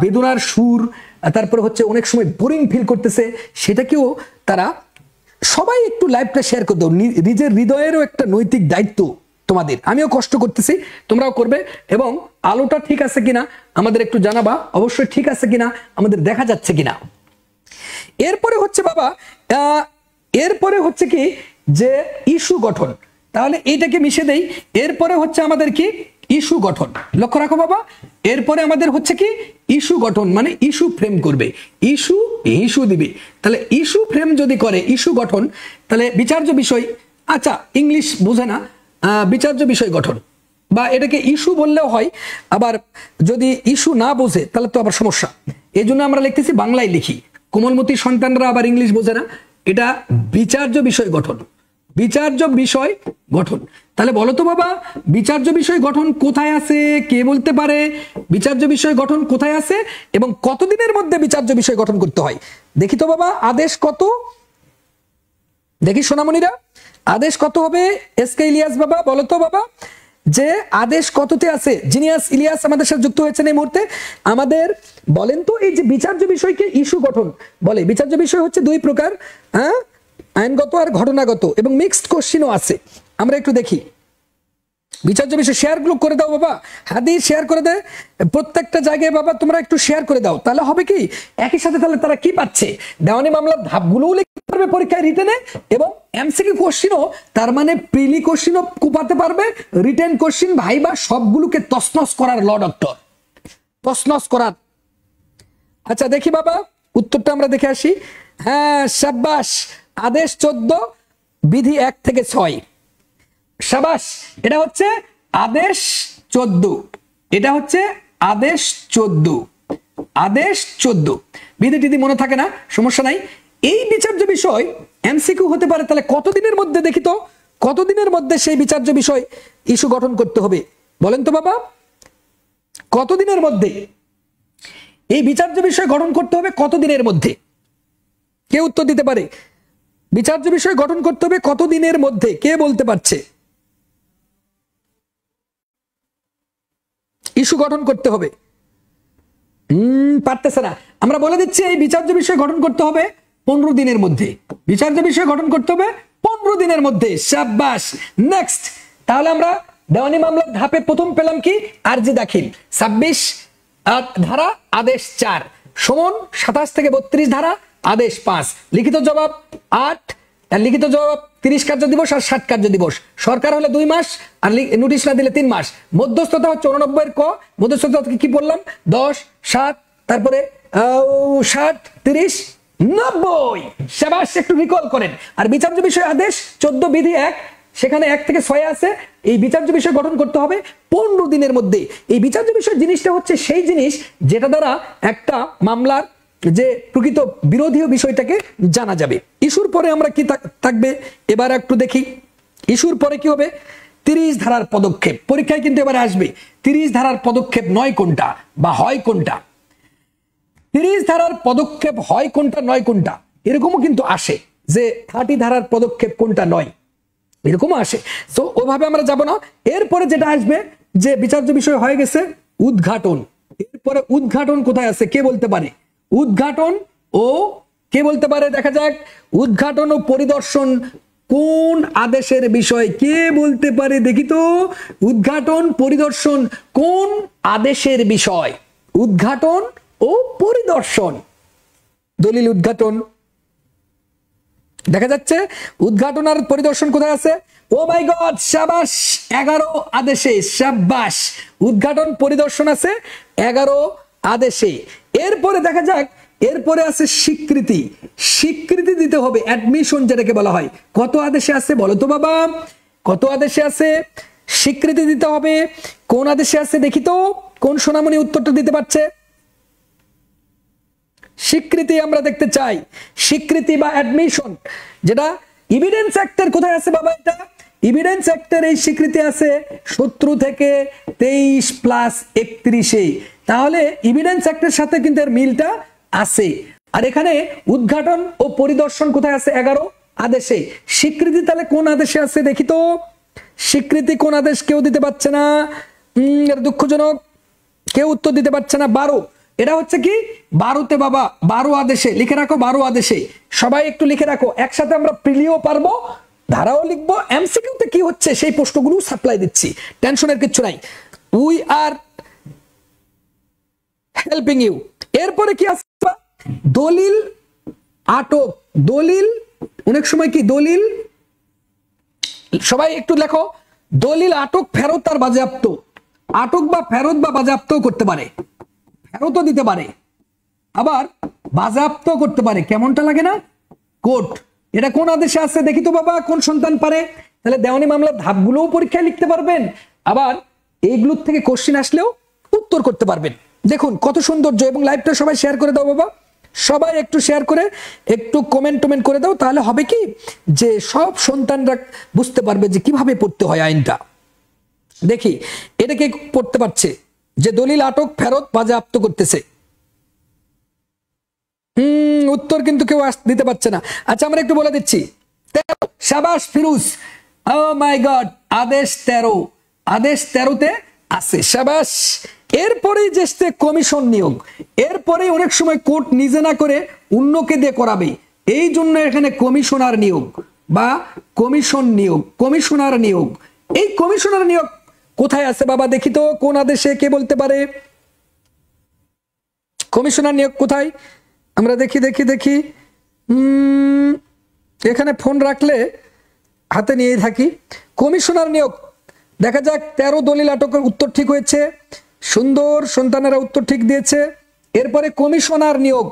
বেদনার সুর, তারপরে হচ্ছে অনেক সময় বোরিং ফিল করতেছে, সেটাকেও তারা সবাই একটু লাইভটা শেয়ার করে দাও। নিজের হৃদয়েরও একটা নৈতিক দায়িত্ব তোমাদের, আমিও কষ্ট করতেছি, তোমরাও করবে। এবং আলোটা ঠিক আছে কিনা আমাদের একটু জানাবা, অবশ্যই ঠিক আছে কিনা আমাদের দেখা যাচ্ছে কিনা। এরপরে হচ্ছে বাবা, এরপরে হচ্ছে কি যে ইস্যু গঠন, তাহলে এইটাকে মিশে দেই। এরপরে হচ্ছে আমাদের কি ইস্যু গঠন, লক্ষ্য রাখো বাবা। এরপরে আমাদের হচ্ছে কি ইস্যু গঠন, মানে ইস্যু ফ্রেম করবে, ইস্যু দিবে। তাহলে ইস্যু ফ্রেম যদি করে, ইস্যু গঠন, তাহলে বিচার্য বিষয়, আচ্ছা ইংলিশ বোঝে না, বিচার্য বিষয় গঠন, বা এটাকে ইস্যু বললেও হয়। আবার যদি ইস্যু না বোঝে তাহলে তো আবার সমস্যা, এই জন্য আমরা লিখতেছি বাংলায় লিখি। কোমলমতি সন্তানরা আবার ইংলিশ বোঝে না, এটা বিচার্য বিষয় গঠন, বিচার্য বিষয় গঠন। তাহলে বলো তো বাবা, বিচার্য বিষয় গঠন কোথায় আছে, কে বলতে পারে বিচার্য বিষয় গঠন কোথায় আছে এবং কতদিনের মধ্যে বিচার্য বিষয় গঠন করতে হয়? দেখি তো বাবা, আদেশ কত, দেখি সোনামণিরা, আদেশ কত হবে? এসকে ইলিয়াস বাবা বলো তো বাবা, যে আদেশ কততে আছে? জিনিয়াস ইলিয়াস আমাদের সাথে যুক্ত হয়েছেন এই মুহূর্তে। আমাদের বলেন তো, এই যে বিচার্য বিষয়কে ইস্যু গঠন বলে, বিচার্য বিষয় হচ্ছে দুই প্রকার, হ্যাঁ, আইনগত আর ঘটনাগত, এবং মিক্সড কোশ্চিনও আছে। আমরা একটু দেখি বিচার্য বিষয়, শেয়ার গুলো করে দাও বাবা, হাদি শেয়ার করে দেয় প্রত্যেকটা জায়গায় বাবা, তোমরা একটু শেয়ার করে দাও। তাহলে হবে কি, একই সাথে তাহলে তারা কি পাচ্ছে, দেওয়ানি মামলার ধাপগুলোও লিখতে পারবে পরীক্ষায় রিটেনে, এবং এমসিকিউ কোশ্চিনও, তার মানে প্রিলি কোশ্চিনও কুপাতে পারবে, রিটেন কোশ্চিন ভাইবা সবগুলোকে তছনছ করার ল ডক্টর, তছনছ করার। আচ্ছা দেখি বাবা উত্তরটা আমরা দেখে আসি। হ্যাঁ সাবাস, আদেশ 14, বিধি 1 থেকে 6। সাবাস, এটা হচ্ছে আদেশ 14, এটা হচ্ছে আদেশ 14, আদেশ 14। বিধি টিধি মনে থাকে না, সমস্যা নাই। এই বিচার্য বিষয় এমসিকিউ হতে পারে, তাহলে কতদিনের মধ্যে দেখি তো, কতদিনের মধ্যে সেই বিচার্য বিষয় ইস্যু গঠন করতে হবে বলেন তো বাবা, কতদিনের মধ্যে এই বিচার্য বিষয় গঠন করতে হবে, কতদিনের মধ্যে? কে উত্তর দিতে পারে? বিচার্য বিষয় গঠন করতে হবে কতদিনের মধ্যে, কে বলতে পারছে? ইস্যু গঠন করতে হবে, পারতেছে না। আমরা বলে দিচ্ছি এই বিচার্য বিষয় গঠন করতে হবে 15 দিনের মধ্যে, বিচার্য বিষয় গঠন করতে হবে 15 দিনের মধ্যে। শাবাশ, নেক্সট। তাহলে আমরা দেওয়ানি মামলার ধাপে প্রথম পেলাম কি, আরজি দাখিল 26 ধারা আদেশ 4 সমান 27 থেকে 32 ধারা আদেশ 5, লিখিত জবাব 8, লিখিত জবাব 30 কার্য দিবস আর 60 কার্য দিবস, সরকার হলে 2 মাস আর নোটিশ না দিলে 3 মাস। মধ্যস্থতা হচ্ছে 89 এর ক, মধ্যস্থতা কি বললাম 10 7, তারপরে 60 30 90। শাবাশ, একটু রিকল করেন। আর বিচার্য বিষয় আদেশ 14 বিধি 1, সেখানে 1 থেকে 6 আছে। এই বিচার্য বিষয় গঠন করতে হবে 15 দিনের মধ্যে। এই বিচার্য বিষয় জিনিসটা হচ্ছে সেই জিনিস যেটা দ্বারা একটা মামলার যে প্রকৃত বিরোধী বিষয়টাকে জানা যাবে। ইস্যুর পরে আমরা কি থাকবে এবার একটু দেখি। ইস্যুর পরে কি হবে? 30 ধারার পদক্ষেপ। পরীক্ষায় কিন্তু এবারে আসবে 30 ধারার পদক্ষেপ নয় কোনটা বা হয় কোনটা। 30 ধারার পদক্ষেপ হয় কোনটা নয় কোনটা, এরকমও কিন্তু আসে যে 30 ধারার পদক্ষেপ কোনটা নয়, এরকমও আসে। তো ওভাবে আমরা যাব না। এরপরে যেটা আসবে যে বিচার্য বিষয় হয়ে গেছে উদ্ঘাটন। এরপরে উদ্ঘাটন কোথায় আছে কে বলতে পারে? উদ্ঘাটন ও কে বলতে পারে? দেখা যাক, উদ্ঘাটন ও পরিদর্শন কোন আদেশের বিষয় কে বলতে পারে? দেখি তো, উদ্ঘাটন পরিদর্শন কোন আদেশের বিষয়? উদ্ঘাটন ও পরিদর্শন, দলিল উদ্ঘাটন দেখা যাচ্ছে, উদ্ঘাটন আর পরিদর্শন কোথায় আছে? ও মাই গড, শাবাশ, 11 আদেশে, শাবাশ, উদ্ঘাটন পরিদর্শন আছে 11 আদেশে। এরপরে দেখা যাক, এরপরে আছে স্বীকৃতি। স্বীকৃতি দিতে হবে, অ্যাডমিশন যেটাকে বলা হয়। কত আদেশে আছে বলো তো বাবা, কত আদেশে আছে? স্বীকৃতি দিতে হবে। কোন আদেশে আছে দেখি তো, কোন সোনামণি উত্তরটা দিতে পারছে? স্বীকৃতি আমরা দেখতে চাই, স্বীকৃতি বা অ্যাডমিশন, যেটা এভিডেন্স অ্যাক্টের কোথায় আছে বাবা? এটা এভিডেন্স অ্যাক্টের এই স্বীকৃতি আছে 17 থেকে 23+31। তাহলে এভিডেন্স অ্যাক্টের সাথে কিন্তু এর মিলটা আছে। আর এখানে উদ্ঘাটন ও পরিদর্শন কোথায় আছে? 11 আদেশে। স্বীকৃতি তাহলে কোন আদেশে আছে দেখি তো, স্বীকৃতি কোন আদেশ কেউ দিতে পারছে না, দুঃখজনক, কেউ উত্তর দিতে পারছে না। 12, এটা হচ্ছে কি 12তে বাবা, 12 আদেশে, লিখে রাখো 12 আদেশে, সবাই একটু লিখে রাখো, একসাথে আমরা প্রিলিও পারবো, ধারাও লিখবো, এমসিকিউতে কি হচ্ছে সেই প্রশ্নগুলো সাপ্লাই দিচ্ছি, টেনশনের কিছু নাই, উই আর হেল্পিং ইউ। এরপরে কি আছে? দলিল আটক। দলিল অনেক সময় কি দলিল, সবাই একটু লেখো, দলিল আটক, ফেরত আর বাজেয়াপ্ত। আটক বা ফেরত বা বাজেয়াপ্ত করতে পারে, ফেরতও দিতে পারে, আবার বাজেয়াপ্ত করতে পারে। কেমনটা লাগে না? কোর্ট, এটা কোন আদেশে আছে দেখি তো বাবা, কোন সন্তান পারে? তাহলে দেওয়ানি মামলার ধাপগুলোও পরীক্ষায় লিখতে পারবেন, আবার এইগুলোর থেকে কোশ্চেন আসলেও উত্তর করতে পারবেন। দেখুন কত সৌন্দর্য। এবং লাইভটা সবাই শেয়ার করে দাও বাবা, সবাই একটু শেয়ার করে একটু কমেন্ট করে দাও, তাহলে হবে কি যে সব সন্তানরা বুঝতে পারবে যে কিভাবে পড়তে হয় আইনটা। দেখি এটা কে পড়তে পারছে যে দলিল আটক, ফেরত, বাজেয়াপ্ত করতেছে? উত্তর কিন্তু কেউ দিতে পারছে না। আচ্ছা আমরা একটু বলে দিচ্ছি। 13, শাবাশ ফিরুজ, ও মাই গড, আদেশ 13, আদেশ 13তে আছে, শাবাশ। এরপরে যে কমিশন নিয়োগ, এরপরে অনেক সময় কোর্ট নিজে না করে অন্যকে দিয়ে করাবে, এই জন্য এখানে কমিশনার নিয়োগ বা কমিশন নিয়োগ, কমিশনার নিয়োগ। এই কমিশনার নিয়োগ কোথায় আছে বাবা দেখি তো, কোন আদেশে কে বলতে পারে? কমিশনার নিয়োগ কোথায়? আমরা দেখি দেখি দেখি, এখানে ফোন রাখলে হাতে নিয়ে থাকি। কমিশনার নিয়োগ দেখা যাক, 13 দলিল আটকের উত্তর ঠিক হয়েছে, সুন্দর, সন্তানেরা উত্তর ঠিক দিয়েছে। এরপরে কমিশনার নিয়োগ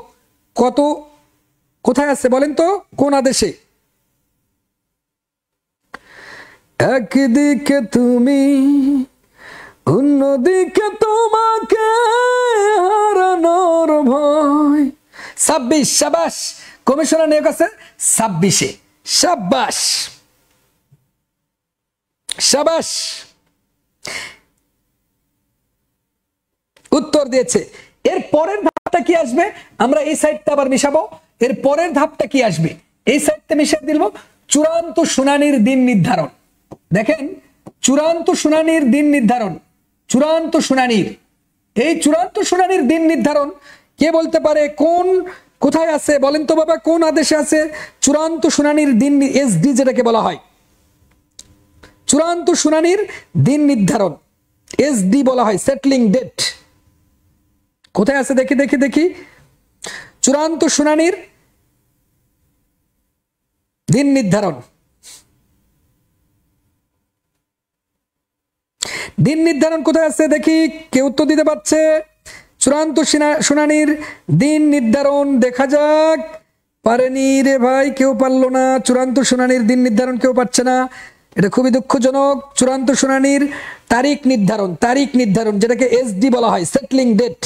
কত, কোথায় আছে বলেন তো, কোন আদেশে? একদিকে তুমি, অন্যদিকে তোমাকে হারানোর ভয়। 26, শাবাশ, কমিশনার নিয়োগ আছে 26-এ, শাবাশ শাবাশ, উত্তর দিয়েছে। এর পরের ধাপটা কি আসবে? আমরা এই সাইডটা আবার মিশাবো। এর পরের ধাপটা কি আসবে? এই সাইডটা মিশিয়ে দিব, চূড়ান্ত শুনানির দিন নির্ধারণ। দেখেন, চূড়ান্ত শুনানির দিন নির্ধারণ, চূড়ান্ত শুনানির, এই চূড়ান্ত শুনানির দিন নির্ধারণ কে বলতে পারে? কোন, কোথায় আছে বলেন তো বাবা, কোন আদেশে আছে চূড়ান্ত শুনানির দিন? এসডি যেটাকে বলা হয়, চূড়ান্ত শুনানির দিন নির্ধারণ, এসডি বলা হয়, সেটলিং ডেট। কোথায় আছে দেখি দেখি দেখি, চূড়ান্ত শুনানির দিন নির্ধারণ, দিন নির্ধারণ কোথায় আছে দেখি, কেউ উত্তর দিতে পারছে? চূড়ান্ত শুনানির দিন নির্ধারণ দেখা যাক, পারেনি রে ভাই, কেউ পারলো না। চূড়ান্ত শুনানির দিন নির্ধারণ কেউ পারছে না, এটা খুবই দুঃখজনক। চূড়ান্ত শুনানির তারিখ নির্ধারণ, তারিখ নির্ধারণ যেটাকে এসডি বলা হয়, সেটলিং ডেট,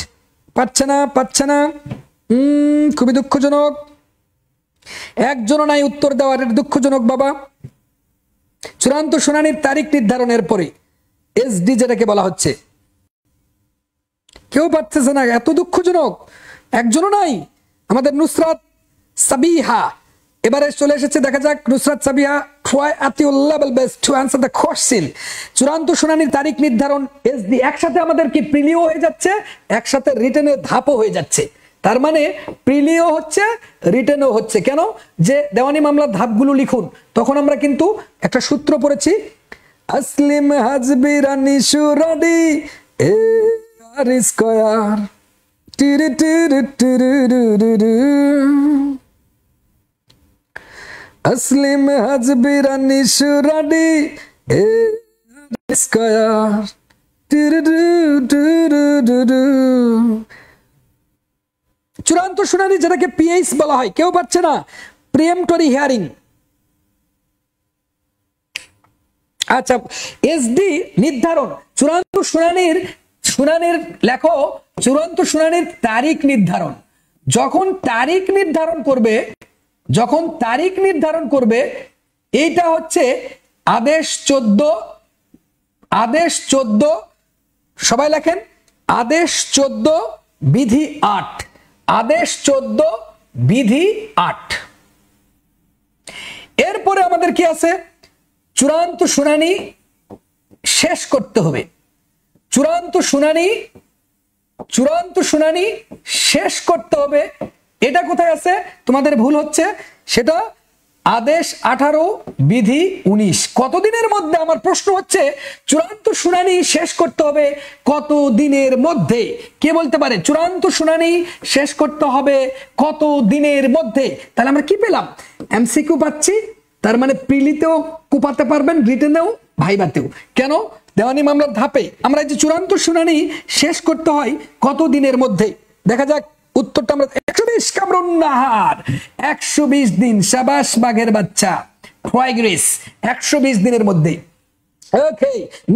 পাচ্ছে না, পাচ্ছে না, খুবই দুঃখজনক। একজনও নাই উত্তর দেওয়ার, এটা দুঃখজনক বাবা। চূড়ান্ত শুনানির তারিখ নির্ধারণের পরে এসডি যেটাকে বলা হচ্ছে, কেউ পারতেছে না, এত দুঃখজনক। একজনও নাই। আমাদের নুসরাত সাবিহা এবারে চলে এসেছে, দেখা যাক Nusrat Sabiha try at your level best to answer the question. চূড়ান্ত শুনানির তারিখ নির্ধারণ এসডি, একসাথে আমাদের কি প্রিলিও হয়ে যাচ্ছে, একসাথে রিটেনের ধাপও হয়ে যাচ্ছে। তার মানে প্রিলিও হচ্ছে, রিটেনও হচ্ছে। কেন? যে দেওয়ানি মামলার ধাপগুলো লিখুন, তখন আমরা কিন্তু একটা সূত্র পড়েছি, আসলিম হাজবি রানী সুরাডি এ আর স্কয়ার টিরি টিরি টিরি, আসলিম হাজবি রানী সুরাডি এ আর স্কয়ার টিরি টিরি। চূড়ান্ত শুনানি যেটাকে পিএইচ বলা হয়, কেউ পাচ্ছে না, প্রিএম্পটরি হিয়ারিং। আচ্ছা, এসডি নির্ধারণ, চূড়ান্ত শুনানির লেখো, চূড়ান্ত শুনানির তারিখ নির্ধারণ। যখন তারিখ নির্ধারণ করবে এইটা হচ্ছে আদেশ 14, সবাই লেখেন, আদেশ 14 বিধি 8, আদেশ 14 বিধি 8। এরপরে আমাদের কি আছে, চূড়ান্ত শুনানি শেষ করতে হবে। চূড়ান্ত শুনানি শেষ করতে হবে, এটা কোথায় আছে? তোমাদের ভুল হচ্ছে, সেটা আদেশ 18 বিধি 19। কতদিনের মধ্যে? আমার প্রশ্ন হচ্ছে চূড়ান্ত শুনানি শেষ করতে হবে কত দিনের মধ্যে? কে বলতে পারে চূড়ান্ত শুনানি শেষ করতে হবে কত দিনের মধ্যে? তাহলে আমরা কি পেলাম? এমসিকিউ পাচ্ছি, তার মানে প্রিলিতেও কোপাতে পারবেন, রিটেনেও, ভাইভাতেও। কেন? দেওয়ানি মামলার ধাপে আমরা যে চূড়ান্ত শুনানি শেষ করতে হয় কত দিনের মধ্যে। দেখা যাক উত্তরটা আমরা 120 কামরুন নাহার 120 দিন। শাবাশ বাঘের বাচ্চা, গ্রেস 120 দিনের মধ্যে। ওকে,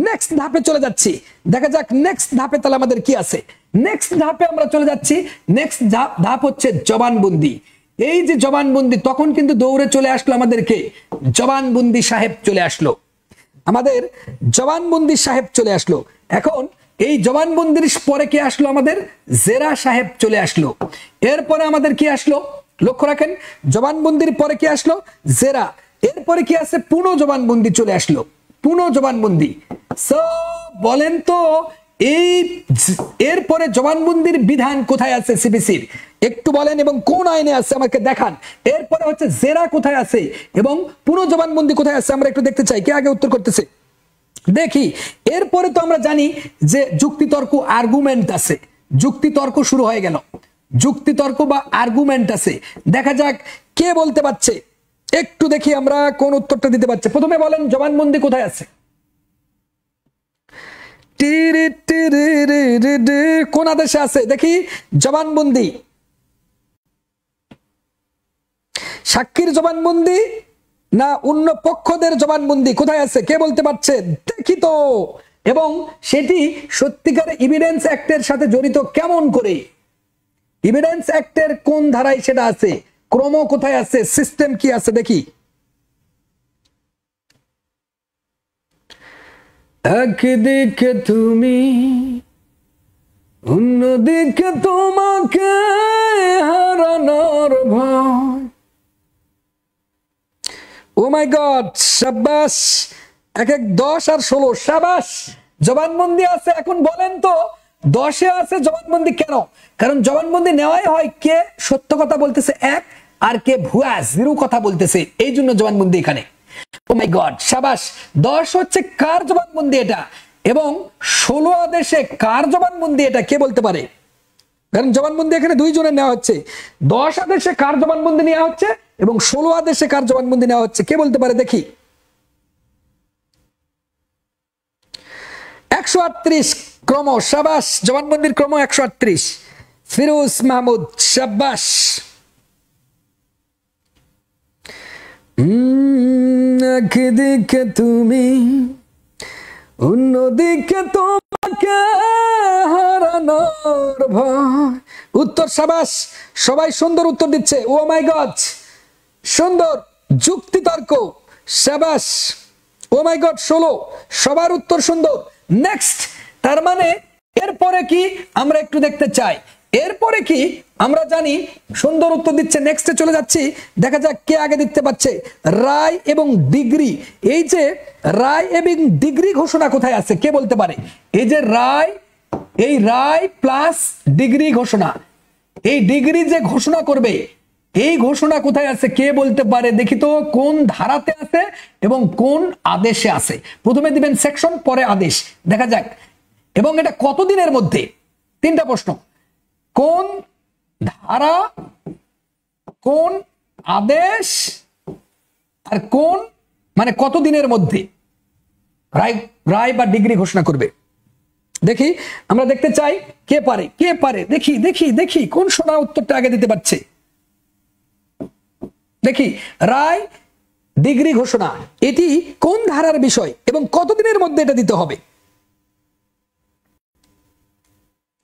নেক্সট ধাপে চলে যাচ্ছি। দেখা যাক নেক্সট ধাপে তাহলে আমাদের কি আছে। নেক্সট ধাপে আমরা চলে যাচ্ছি। নেক্সট ধাপ হচ্ছে জবানবন্দি। এই যে জবানবন্দি, তখন কিন্তু দৌড়ে চলে আসলো আমাদেরকে জবানবন্দি সাহেব চলে আসলো, আমাদের জবানবন্দি সাহেব চলে আসলো। এখন এই জবানবন্দির পরে কি আসলো? আমাদের জেরা সাহেব চলে আসলো। এরপরে আমাদের কি আসলো? লক্ষ্য রাখেন, জবানবন্দির পরে কি আসলো? জেরা। এরপরে কি আছে? পুনঃ জবানবন্দি চলে আসলো, পুনঃ জবানবন্দি। সো বলেন তো এই এরপরে জবানবন্দির বিধান কোথায় আছে সিপিসির? একটু বলেন, এবং কোন আইনে আছে আমাকে দেখান। এরপরে হচ্ছে জেরা কোথায় আছে এবং পুনঃ জবানবন্দি কোথায় আছে, আমরা একটু দেখতে চাই। কে আগে উত্তর করতেছে দেখি। এরপরে তো আমরা জানি যে যুক্তিতর্ক, আর্গুমেন্ট আছে। যুক্তিতর্ক শুরু হয়ে গেল, যুক্তিতর্ক বা আর্গুমেন্ট আছে। দেখা যাক কে বলতে পারছে, একটু দেখি আমরা কোন উত্তরটা দিতে পারছে। প্রথমে বলেন জবানবন্দি কোথায় আছে? কোন আদেশে আছে দেখি জবানবন্দি? সাক্ষীর জবানবন্দি না অন্য পক্ষদের জবানবন্দি কোথায় আছে? কে বলতে পারছে দেখি তো। এবং সেটি সত্যিকার এভিডেন্স অ্যাক্টের সাথে জড়িত কেমন করে? এভিডেন্স অ্যাক্টের কোন ধারায় সেটা আছে? ক্রম কোথায় আছে? সিস্টেম কি আছে দেখি। একদিকে তুমি, অন্যদিকে তোমাকে হারানোর ভয়। ও মাই গড, শাবাশ। 10 আর 16, শাবাশ। জবানবন্দি আছে। এখন বলেন তো 10-এ আছে জবানবন্দি কেন? কারণ জবানবন্দি নেওয়াই হয় কে সত্য কথা বলতেছে 1, আর কে ভুয়া 0 কথা বলতেছে, এই জন্য জবানবন্দি এখানে। ও মাই গড, শাবাশ। 10 হচ্ছে কার জবানবন্দি এটা, এবং 16 আদেশে কার জবানবন্দি এটা কে বলতে পারে? কারণ জবানবন্দি এখানে 2 জনের নেওয়া হচ্ছে। 10 আদেশে কার জবানবন্দি নেওয়া হচ্ছে এবং 16 আদেশে কার জবানবন্দি নেওয়া হচ্ছে কে বলতে পারে দেখি। 138 ক্রম, শাবাশ। জবানবন্দির ক্রম 138। ফিরোজ মাহমুদ, শাবাশ। একদিকে তুমি, অন্যদিকে তোমাকে হারানোর ভয়। উত্তর, শাবাশ। সবাই সুন্দর উত্তর দিচ্ছে। ও মাই গড, সুন্দর। যুক্তিতর্ক, শাবাশ। ও মাই গড, 16। সবার উত্তর সুন্দর। নেক্সট, তার মানে এরপরে কি আমরা একটু দেখতে চাই। এরপরে কি আমরা জানি, সুন্দর উত্তর দিচ্ছে। নেক্সটে চলে যাচ্ছি, দেখা যাক কে আগে দিতে পারছে। রায় এবং ডিগ্রি, এই যে রায় এবং ডিগ্রি ঘোষণা কোথায় আছে কে বলতে পারে? এই যে রায়, এই রায় প্লাস ডিগ্রি ঘোষণা, এই ডিগ্রি যে ঘোষণা করবে, এই ঘোষণা কোথায় আছে কে বলতে পারে? দেখি তো কোন ধারাতে আছে এবং কোন আদেশে আছে। প্রথমে দিবেন সেকশন, পরে আদেশ, দেখা যাক। এবং এটা কতদিনের মধ্যে? তিনটা প্রশ্ন, কোন ধারা, কোন আদেশ, আর কোন মানে কতদিনের মধ্যে রায় বা ডিগ্রি ঘোষণা করবে। দেখি, আমরা দেখতে চাই কে পারে, কে পারে। দেখি দেখি দেখি কোন সোনা উত্তরটা আগে দিতে পারছে। দেখি, রায় ডিগ্রি ঘোষণা এটি কোন ধারার বিষয় এবং কতদিনের মধ্যে এটা দিতে হবে?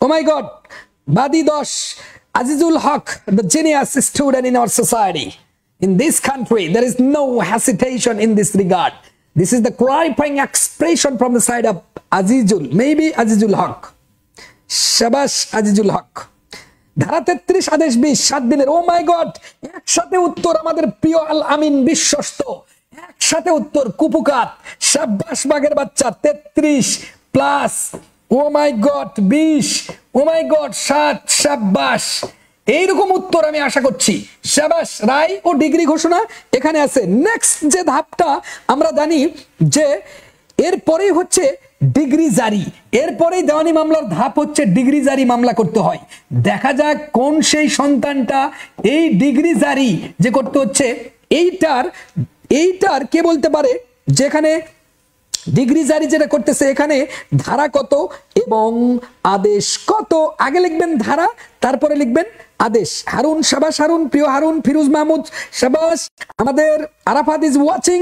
ও মাই গড, বাদি 10, Azizul Haq, the genius student in our society. In this country, there is no hesitation in this regard. This is the clarifying expression from the side of Azizul, maybe Azizul Haq. Shabash Azizul Haq. ধারা 33 আদেশ 20, 7 দিনের। ও my god, একসাথে উত্তর আমাদের প্রিয় আল আমিন বিশ্বস্ত, একসাথে উত্তর কুপুকাত। শাবাশ বাঘের বাচ্চা, 33 plus O my god 20, O my god 7, শাবাশ। এইরকম উত্তর আমি আশা করছি। শাবাশ, রায় ও ডিগ্রি ঘোষণা এখানে আছে। নেক্সট যে ধাপটা আমরা জানি যে এরপরেই হচ্ছে ডিগ্রি জারি, এরপরেই দেওয়ানি মামলার ধাপ হচ্ছে ডিগ্রি জারি মামলা করতে হয়। দেখা যাক কোন সেই সন্তানটা এই ডিগ্রি জারি যে করতে হচ্ছে, এইটার কে বলতে পারে? যেখানে ডিগ্রি জারি যেটা করতেছে এখানে ধারা কত এবং আদেশ কত। আগে লিখবেন ধারা, তারপরে লিখবেন আদেশ। হারুন, শাবাশ হারুন, প্রিয় হারুন, ফিরোজ মাহমুদ শাবাশ। আমাদের Arafat is watching,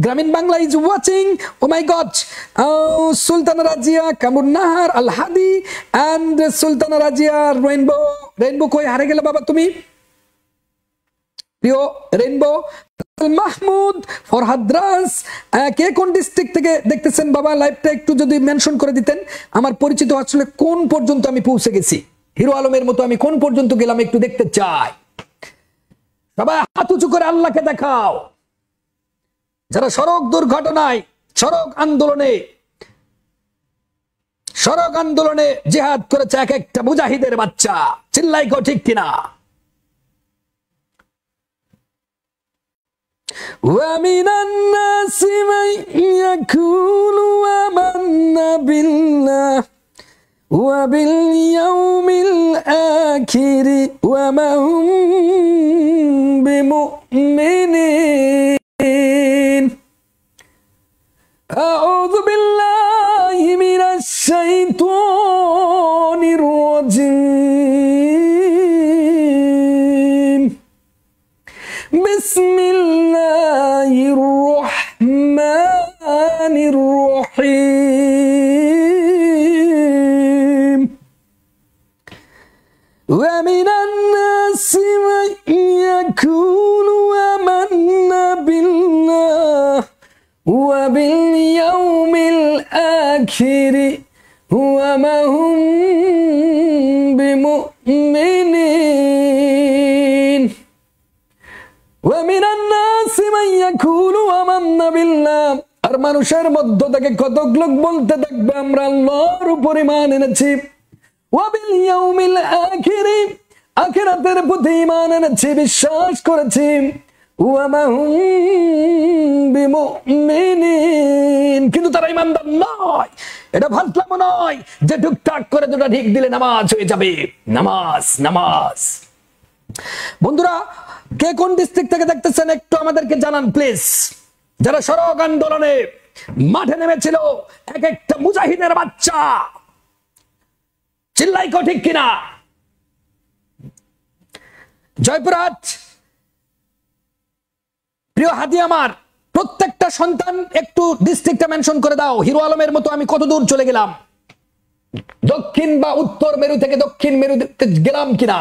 Grameen Bangla is watching, oh my god. Sultana Razia, Kamrun Nahar, Al Hadi and Sultana Razia, Rainbow কই হারে গেলে বাবা তুমি? প্রিয় রেইনবো মাহমুদ, ফরহাদ রাজ, কে কোন ডিস্ট্রিক্ট থেকে দেখতেছেন বাবা? লাইভটা একটু যদি মেনশন করে দিতেন, আমার পরিচিত আসলে কোন পর্যন্ত আমি পৌঁছে গেছি, হিরো আলমের মতো আমি কোন পর্যন্ত গেলাম একটু দেখতে চাই। সবাই হাত উঁচু করে আল্লাহকে দেখাও। যারা সড়ক দুর্ঘটনায়, সড়ক আন্দোলনে জিহাদ করেছে এক একটা মুজাহিদের বাচ্চা, চিল্লাই কো ঠিক কিনা? وَمِنَ النَّاسِ مَن يَقُولُ آمَنَّا بِاللَّهِ وَبِالْيَوْمِ الْآخِرِ وَمَا هُم بِمُؤْمِنِينَ أعوذ بالله من الشيطان الرجيم بسم الله الرحمن الرحيم ومن الناس من يقول آمنا بالله وباليوم الآخر وما هم بمؤمنين ومن الناس من يقول آمنا بالله। আর মানুষের মধ্য থেকে কতক লোক বলতে থাকবে আমরা আল্লাহর উপর ঈমান এনেছি, ওয়াবিল ইয়াউমিল আখির, আখিরাতের প্রতি ঈমান এনেছি, বিশ্বাস করেছি, ওয়ামা হুম বিমুমিনিন, কিন্তু তারা ঈমানদার নয়। এটা ফাজলামো নয় যে টুকটাক করে দুটো ঠিক দিলে নামাজ হয়ে যাবে। নামাজ নামাজ। বন্ধুরা, কে কোন ডিস্ট্রিক্ট থেকে দেখতেছেন একটু আমাদেরকে জানান প্লিজ। যারা সড়ক আন্দোলনে মাঠে নেমেছিল এক একটা মুজাহিদের বাচ্চা, চিল্লাই কো ঠিক কিনা? জয়পুরহাট, প্রিয় হাদি আমার, প্রত্যেকটা সন্তান একটু ডিস্ট্রিক্টটা মেনশন করে দাও। হিরো আলমের মতো আমি কত দূর চলে গেলাম, দক্ষিণ বা উত্তর মেরু থেকে দক্ষিণ মেরু গেলাম কিনা?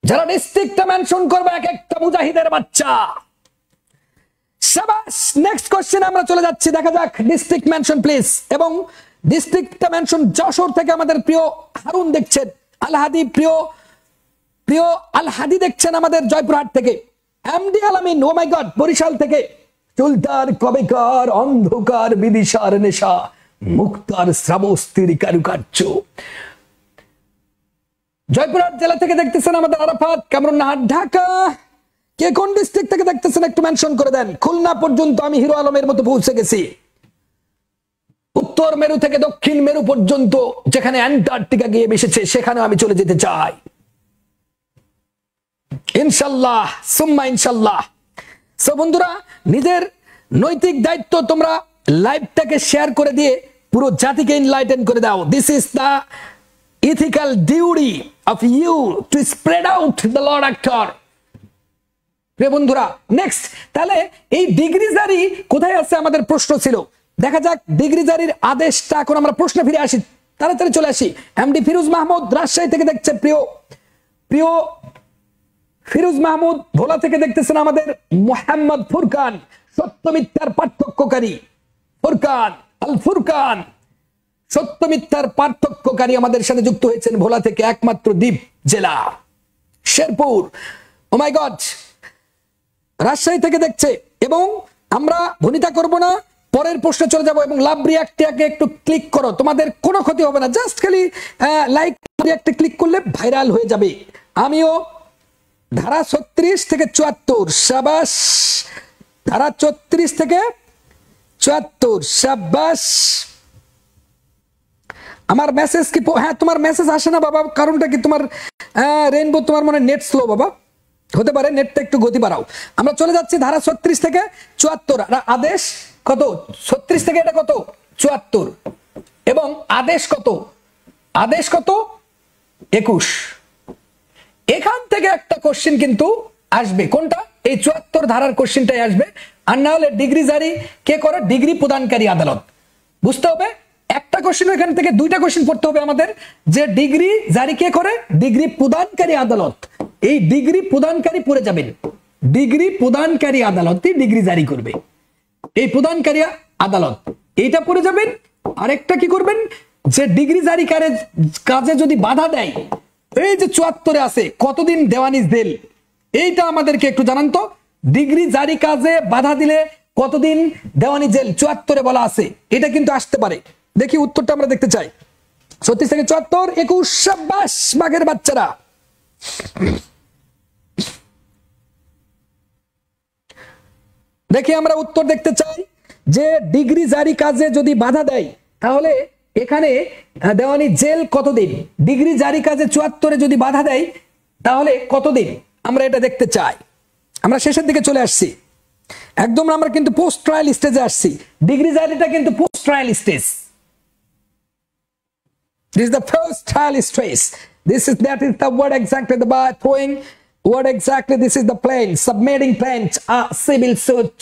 যারা ডিস্ট্রিক্টটা মেনশন করবে এক একটা মুজাহিদের বাচ্চা, শাবাশ। নেক্সট কোশ্চেন আমরা চলে যাচ্ছি, দেখা যাক ডিস্ট্রিক্ট মেনশন প্লিজ। এবং ডিস্ট্রিক্টটা মেনশন যশোর থেকে আমাদের প্রিয় হারুন দেখছেন, আল হাদি প্রিয় আল হাদি দেখছেন আমাদের জয়পুরহাট থেকে, এমডি আলামিন ও মাই গড বরিশাল থেকে, চুলতার কবেকার অন্ধকার বিদিশার নেশা মুক্তার শ্রাবস্তির কারুকার্য। জয়পুরহাট জেলা থেকে দেখতেছেন আমাদের আরাফাত কামরুন্নাহার ঢাকা। কে কোন ডিস্ট্রিক্ট থেকে দেখতেছেন একটু মেনশন করে দেন। খুলনা পর্যন্ত আমি হিরো আলমের মতো পৌঁছে গেছি, উত্তর মেরু থেকে দক্ষিণ মেরু পর্যন্ত, যেখানে অ্যান্টার্কটিকা গিয়ে মিশেছে সেখানে আমি চলে যেতে চাই ইনশাল্লাহ সুম্মা ইনশাল্লাহ। সো বন্ধুরা, নিজের নৈতিক দায়িত্ব তোমরা লাইভটাকে শেয়ার করে দিয়ে পুরো জাতিকে এনলাইটেন করে দাও। This is the ethical duty of you to spread out the Lord actor. প্রিয় বন্ধুরা, নেক্সট তাহলে এই ডিগ্রি জারি কোথায় আছে আমাদের প্রশ্ন ছিল। দেখা যাক ডিগ্রি জারির আদেশটা। এখন আমরা প্রশ্নে ফিরে আসি, তাড়াতাড়ি চলে আসি। এমডি ফিরোজ মাহমুদ রাজশাহী থেকে দেখছে, প্রিয় ফিরোজ মাহমুদ। ভোলা থেকে দেখতেছেন আমাদের মোহাম্মদ ফুরকান, সত্য মিথ্যার পার্থক্যকারী ফুরকান, আল ফুরকান সত্য মিথ্যার পার্থক্যকারী আমাদের সাথে যুক্ত হয়েছেন ভোলা থেকে, একমাত্র দ্বীপ জেলা শেরপুর। ও মাই গড, রাজশাহী থেকে দেখছে। এবং আমরা ভনিতা করব না, পরের প্রশ্নে চলে যাব। এবং লাভ রিয়াক্টটাকে একটু ক্লিক করো, তোমাদের কোনো ক্ষতি হবে না, জাস্ট খালি লাইক রিয়াক্টে ক্লিক করলে ভাইরাল হয়ে যাবে। আমিও ধারা 36 থেকে 74, সাবাস। ধারা 34 থেকে 74, সাবাস। আমার মেসেজ কি, হ্যাঁ তোমার মেসেজ আসে না বাবা, কারণটা কি? তোমার রেইনবো, তোমার মনে নেট স্লো বাবা, হতে পারে নেটটা একটু গতি বাড়াও। আমরা চলে যাচ্ছি ধারা 36 থেকে 74। আদেশ কত? 36 থেকে এটা কত? 74। এবং আদেশ কত? আদেশ কত? 21। এখান থেকে একটা কোশ্চেন কিন্তু আসবে, কোনটা? এই 74 ধারার কোশ্চেনটাই আসবে। আর না হলে ডিগ্রি জারি কে করে? ডিগ্রি প্রদানকারী আদালত। বুঝতে হবে, একটা কোশ্চেন এখান থেকে দুইটা কোশ্চেন পড়তে হবে আমাদের, যে ডিগ্রি জারি কে করে? ডিগ্রি প্রদানকারী আদালত। এই ডিগ্রি প্রদানকারী পড়ে যাবেন, ডিগ্রি প্রদানকারী আদালতই ডিগ্রি জারি করবে, এই প্রদানকারী আদালত এইটা পড়ে যাবেন। আরেকটা কি করবেন? যে ডিগ্রি জারি কাজে যদি বাধা দেয়, এই যে 74 আছে কতদিন দেওয়ানি জেল, এইটা আমাদেরকে একটু জানান তো। ডিগ্রি জারি কাজে বাধা দিলে কতদিন দেওয়ানি জেল 74 বলা আছে, এটা কিন্তু আসতে পারে। দেখি উত্তরটা আমরা দেখতে চাই। 36 থেকে 74, 21, সাবাস বাঘের বাচ্চারা। দেখি আমরা উত্তর দেখতে চাই যে ডিগ্রি জারি কাজে যদি বাধা দেয় তাহলে এখানে দেওয়ানি জেল কতদিন, ডিগ্রি জারি কাজে 74 যদি বাধা দেয় তাহলে কতদিন, আমরা এটা দেখতে চাই। আমরা শেষের দিকে চলে আসছি, একদম আমরা কিন্তু পোস্ট ট্রায়াল স্টেজে আসছি। ডিগ্রি জারিটা কিন্তু post trial stage. This is the first trial stage. That is the word exactly, the by throwing word exactly. This is the plain submitting plaint. A civil suit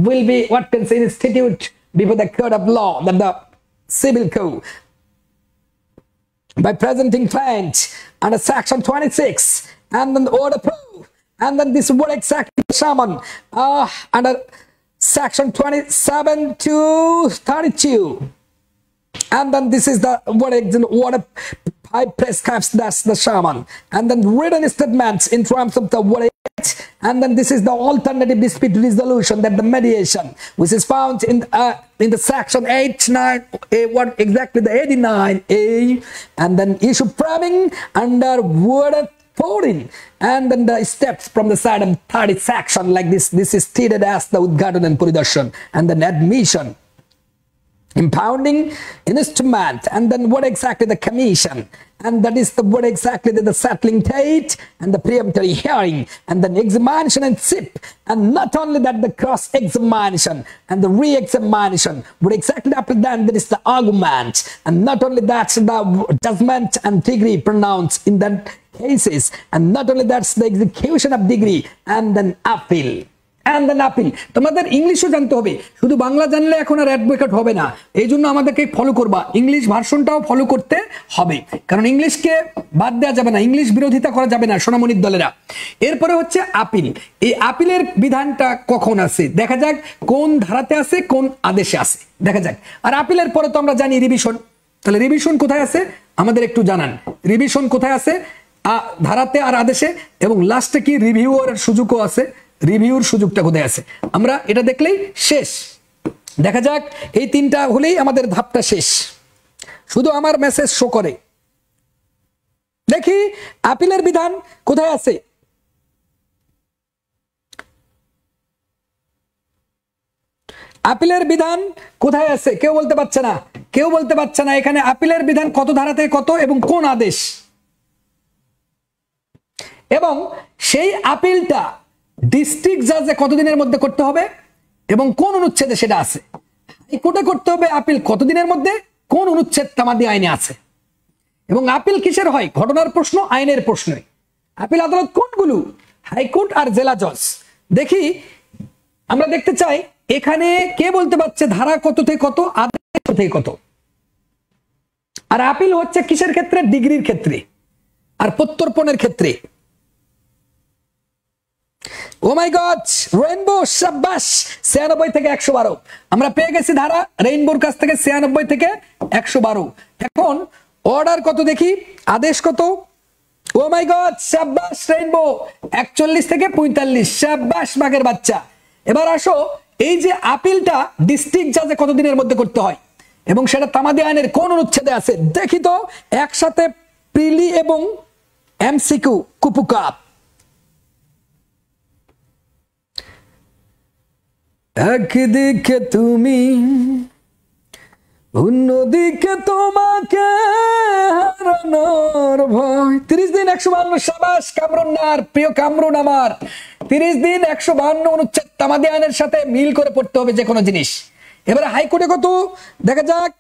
will be what can say institute before the court of law, that the civil code, by presenting plaint under section 26 and then order proof, and then this word exactly summon under section 27 to 32. And then this is the what a high prescribes, that's the shaman. And then written statements in terms of the what, and then this is the alternative dispute resolution, that the mediation, which is found in the section 89, what exactly the 89A, and then issue framing under word 14, and then the steps from the side of 30 section like this. This is stated as the Udghatan and Puridarshan, and then admission, impounding instrument, and then what exactly the commission, and that is the what exactly the settling date, and the preemptory hearing, and then examination and SIP, and not only that, the cross examination and the re-examination, what exactly after that, there is the argument, and not only that, the judgment and degree pronounced in that cases, and not only that's the execution of degree, and then appeal. And then appeal. তোমাদের ইংলিশও জানতে হবে, শুধু বাংলা জানলে এখন আর advocate হবে না, এই জন্য আমাদেরকে ফলো করবা, ইংলিশ ভার্সনটাও ফলো করতে হবে, কারণ ইংলিশকে বাদ দেওয়া যাবে না, ইংলিশ বিরোধিতা করা যাবে না সোনামণির দলেরা। এরপরে হচ্ছে আপিল। এই আপিলের বিধানটা কখন আছে দেখা যাক, কোন ধারাতে আছে, কোন আদেশে আছে দেখা যাক। আর আপিলের পরে তো আমরা জানি রিভিশন, তাহলে রিভিশন কোথায় আছে আমাদের একটু জানান, রিভিশন কোথায় আছে ধারাতে আর আদেশে, এবং লাস্টে কি রিভিউর সুযোগও আছে, রিভিউর সুযোগটা কোথায় আছে, আমরা এটা দেখলেই শেষ। দেখা যাক, এই তিনটা হলেই আমাদের ধাপটা শেষ। শুধু আমার মেসেজ শো করে দেখি আপিলের বিধান কোথায় আছে। আপিলের বিধান কোথায় আছে কেউ বলতে পারছে না, কেউ বলতে পারছে না এখানে আপিলের বিধান কত ধারাতে কত এবং কোন আদেশ, এবং সেই আপিলটা ডিস্ট্রিক্ট জাজে কতদিনের মধ্যে করতে হবে এবং কোন অনুচ্ছেদে সেটা আছে, হাইকোর্টে করতে হবে আপিল কতদিনের মধ্যে, কোন অনুচ্ছেদ তামাদি আইনে আছে, এবং আপিল কিসের হয়, ঘটনার প্রশ্ন আইনের প্রশ্ন। আপিল আদালত কোনগুলো, হাইকোর্ট আর জেলা জজ। দেখি আমরা দেখতে চাই এখানে কে বলতে পারছে ধারা কত থেকে কত, আদেশ কত থেকে কত। আর আপিল হচ্ছে কিসের ক্ষেত্রে, ডিগ্রির ক্ষেত্রে আর প্রত্যর্পণের ক্ষেত্রে। ও মাই গড, রেইনবো শাবাশ, 96 থেকে 112 আমরা পেয়ে গেছি ধারা রেইনবোর কাছ থেকে, 96 থেকে 112। এখন অর্ডার কত দেখি, আদেশ কত, ও মাই গড শাবাশ রেইনবো, 41 থেকে 45, শাবাশ বাঘের বাচ্চা। এবার আসো, এই যে আপিলটা ডিস্ট্রিক্ট জাজে কতদিনের মধ্যে করতে হয় এবং সেটা তামাদি আইনের কোন অনুচ্ছেদে আছে দেখি তো, একসাথে প্রিলি এবং এমসিকিউ কুপুকাপ। একদিকে তুমি অন্যদিকে তোমাকে হারানোর ভয়। 30 দিন 152, শাবাশ কামরুন নার, প্রিয় কামরুন আমার, 30 দিন 152 অনুচ্ছেদ তামাদি আইনের সাথে মিল করে পড়তে হবে যে কোনো জিনিস। এবারে হাইকোর্টে কত দেখা যাক,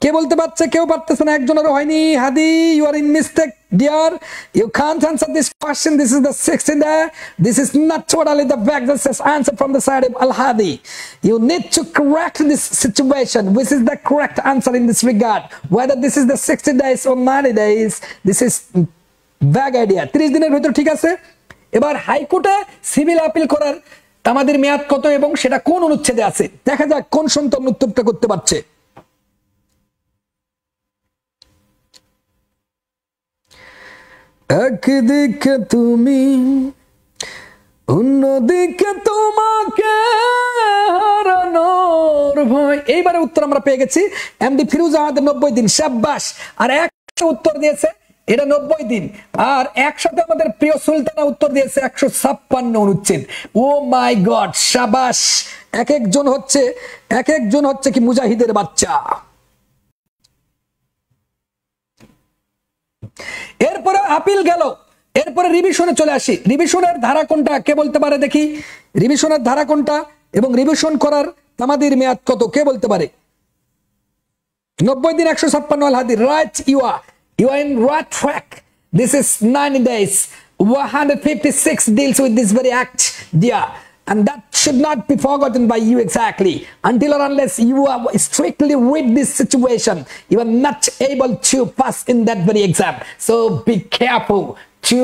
কে বলতে পারছে, কেউ পারতেছে না, একজনেরও হয়নি। Hadi, you are in mistake dear, you can't answer this question, this is the 16th, this is not totally the fact, this is answer from the side of Al Hadi. You need to correct this situation, which is the correct answer in this regard, whether this is the 60 days or 90 days, this is vague idea। 30 দিনের ভিতর ঠিক আছে। এবার হাইকোর্টে civil appeal করার আমাদের মেয়াদ কত এবং সেটা কোন অনুচ্ছেদে আছে দেখা যাক, কোন সন্তান উত্তরটা করতে পারছে। একদিকে তুমি অন্যদিকে তোমাকে হারানোর ভয়। এইবারে উত্তর আমরা পেয়ে গেছি এমডি ফিরোজ আহমেদের 90 দিন, শাবাশ। আর একটা উত্তর দিয়েছে এটা 90 দিন, আর একসাথে আমাদের প্রিয় সুলতানা উত্তর দিয়েছে 156 অনুচ্ছেদ। ও মাই গড, শাবাশ। এক একজন হচ্ছে কি মুজাহিদের বাচ্চা। এরপরে আপিল গেল, এরপরে রিভিশনে চলে আসি। রিভিশনের ধারা কোনটা কে বলতে পারে দেখি, রিভিশনের ধারা কোনটা এবং রিভিশন করার তামাদির মেয়াদ কত কে বলতে পারে। 90 দিন 156 Al Hadi, right, you are in right track. This is 90 days, 156 deals with this very act, dear, and that should not be forgotten by you exactly, until or unless you are strictly read this situation, you are not able to pass in that very exam, so be careful to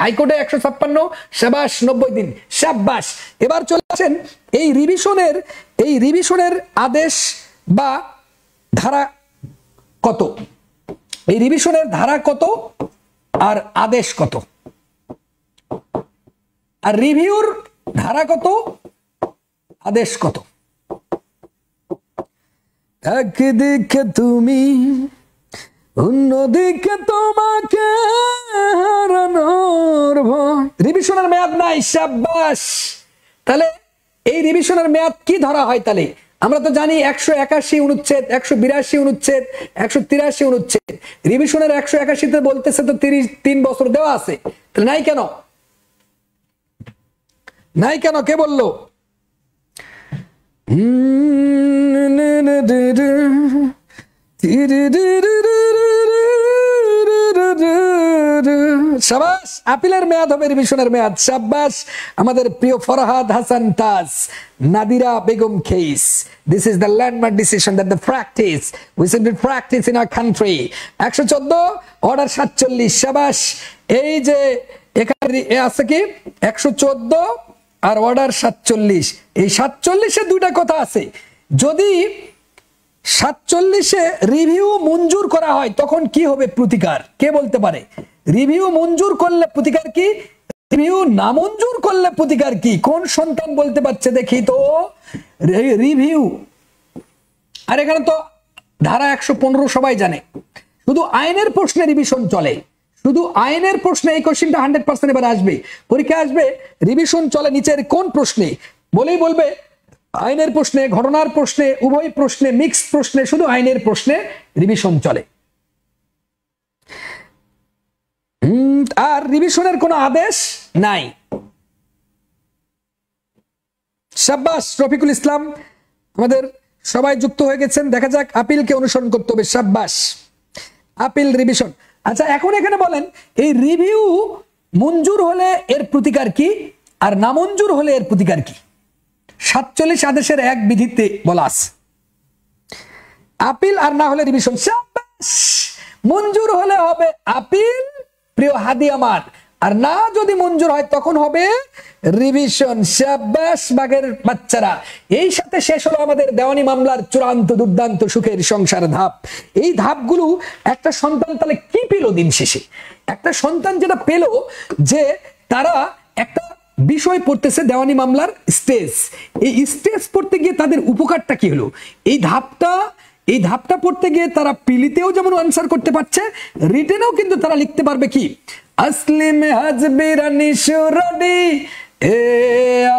হাইকোর্টে 156, শাবাশ 90 দিন, শাবাশ। এবার চলে আসেন এই রিভিশনের আদেশ বা ধারা কত, এই রিভিশনের ধারা কত আর আদেশ কত, আর রিভিউর ধারা কত আদেশ কত। একদিকে তুমি অন্যদিকে তোমাকে হারানোর ভয়। রিভিশনের মেয়াদ নাই, শাবাশ। তাহলে এই রিভিশনের মেয়াদ কি ধরা হয়, তাহলে আমরা তো জানি 181 অনুচ্ছেদ, 182 অনুচ্ছেদ, 183 অনুচ্ছেদ। রিভিশনের 181-তে বলতেছে তো 33 বছর দেওয়া আছে, তাহলে নাই কেন, নাই কেন কে বললো? শাবাশ, আপিলের মেয়াদ হবে রিভিশনের মেয়াদ। শাবাশ আমাদের প্রিয় Farhad Hasan Taj, Nadira Begum case. This is the landmark decision that the practice we should be practice in our country. 114 order 47। শাবাশ, এই যে এখানে আছে কি 114 আর অর্ডার 47, এই 47-এ দুইটা কথা আছে। যদি 47-এ রিভিউ মঞ্জুর করা হয় তখন কি হবে প্রতিকার, কে বলতে পারে? রিভিউ মঞ্জুর করলে প্রতিকার কি, রিভিউ নামঞ্জুর করলে প্রতিকার কি? কোন সন্তান বলতে পারছে দেখি তো? রিভিউ, আর এখানে তো ধারা 115 সবাই জানে। শুধু আইনের প্রশ্নে রিভিশন চলে, শুধু আইনের প্রশ্নে। এই কোশ্চেনটা 100% এবার আসবে, পরীক্ষা আসবে। রিভিশন চলে নিচের কোন প্রশ্নে? বলেই বলবে আইনের প্রশ্নে, ঘটনার প্রশ্নে, উভয় প্রশ্নে, মিক্স প্রশ্নে, শুধু আইনের প্রশ্নে রিভিশন চলে। আর রিভিশনের কোনো আদেশ নাই। শাবাশ রফিকুল ইসলাম, আমাদের সবাই যুক্ত হয়ে গেছেন। দেখা যাক, আপিলকে অনুসরণ করতে হবে। শাবাশ, আপিল রিভিশন। আচ্ছা, এখন এখানে বলেন এই রিভিউ মঞ্জুর হলে এর প্রতিকার কি আর নামঞ্জুর হলে এর প্রতিকার কি? 47 আদেশের 1 বিধিতে বলা আছে আপিল, আর না হলে রিভিশন। শাবাশ, মঞ্জুর হলে হবে আপিল প্রিয় হাদি আমার, আর না যদি মঞ্জুর হয় তখন হবে রিভিশন। শাবাশ বাগের বাচ্চারা। এই সাথে শেষ হলো আমাদের দেওয়ানি মামলার চূড়ান্ত দুর্দান্ত সুখের সংসার ধাপ। এই ধাপগুলো একটা সন্তান তাহলে কি পেল দিন শেষে? একটা সন্তান যেটা পেল যে তারা একটা বিষয় পড়তেছে দেওয়ানি মামলার স্টেজ, এই স্টেজ পড়তে গিয়ে তাদের উপকারটা কি হলো? এই ধাপটা পড়তে গিয়ে তারা পিলিতেও যেমন আনসার করতে পারছে, রিটেনেও কিন্তু তারা লিখতে পারবে কি আসলি মে হাজবিরা নিশুরডি এ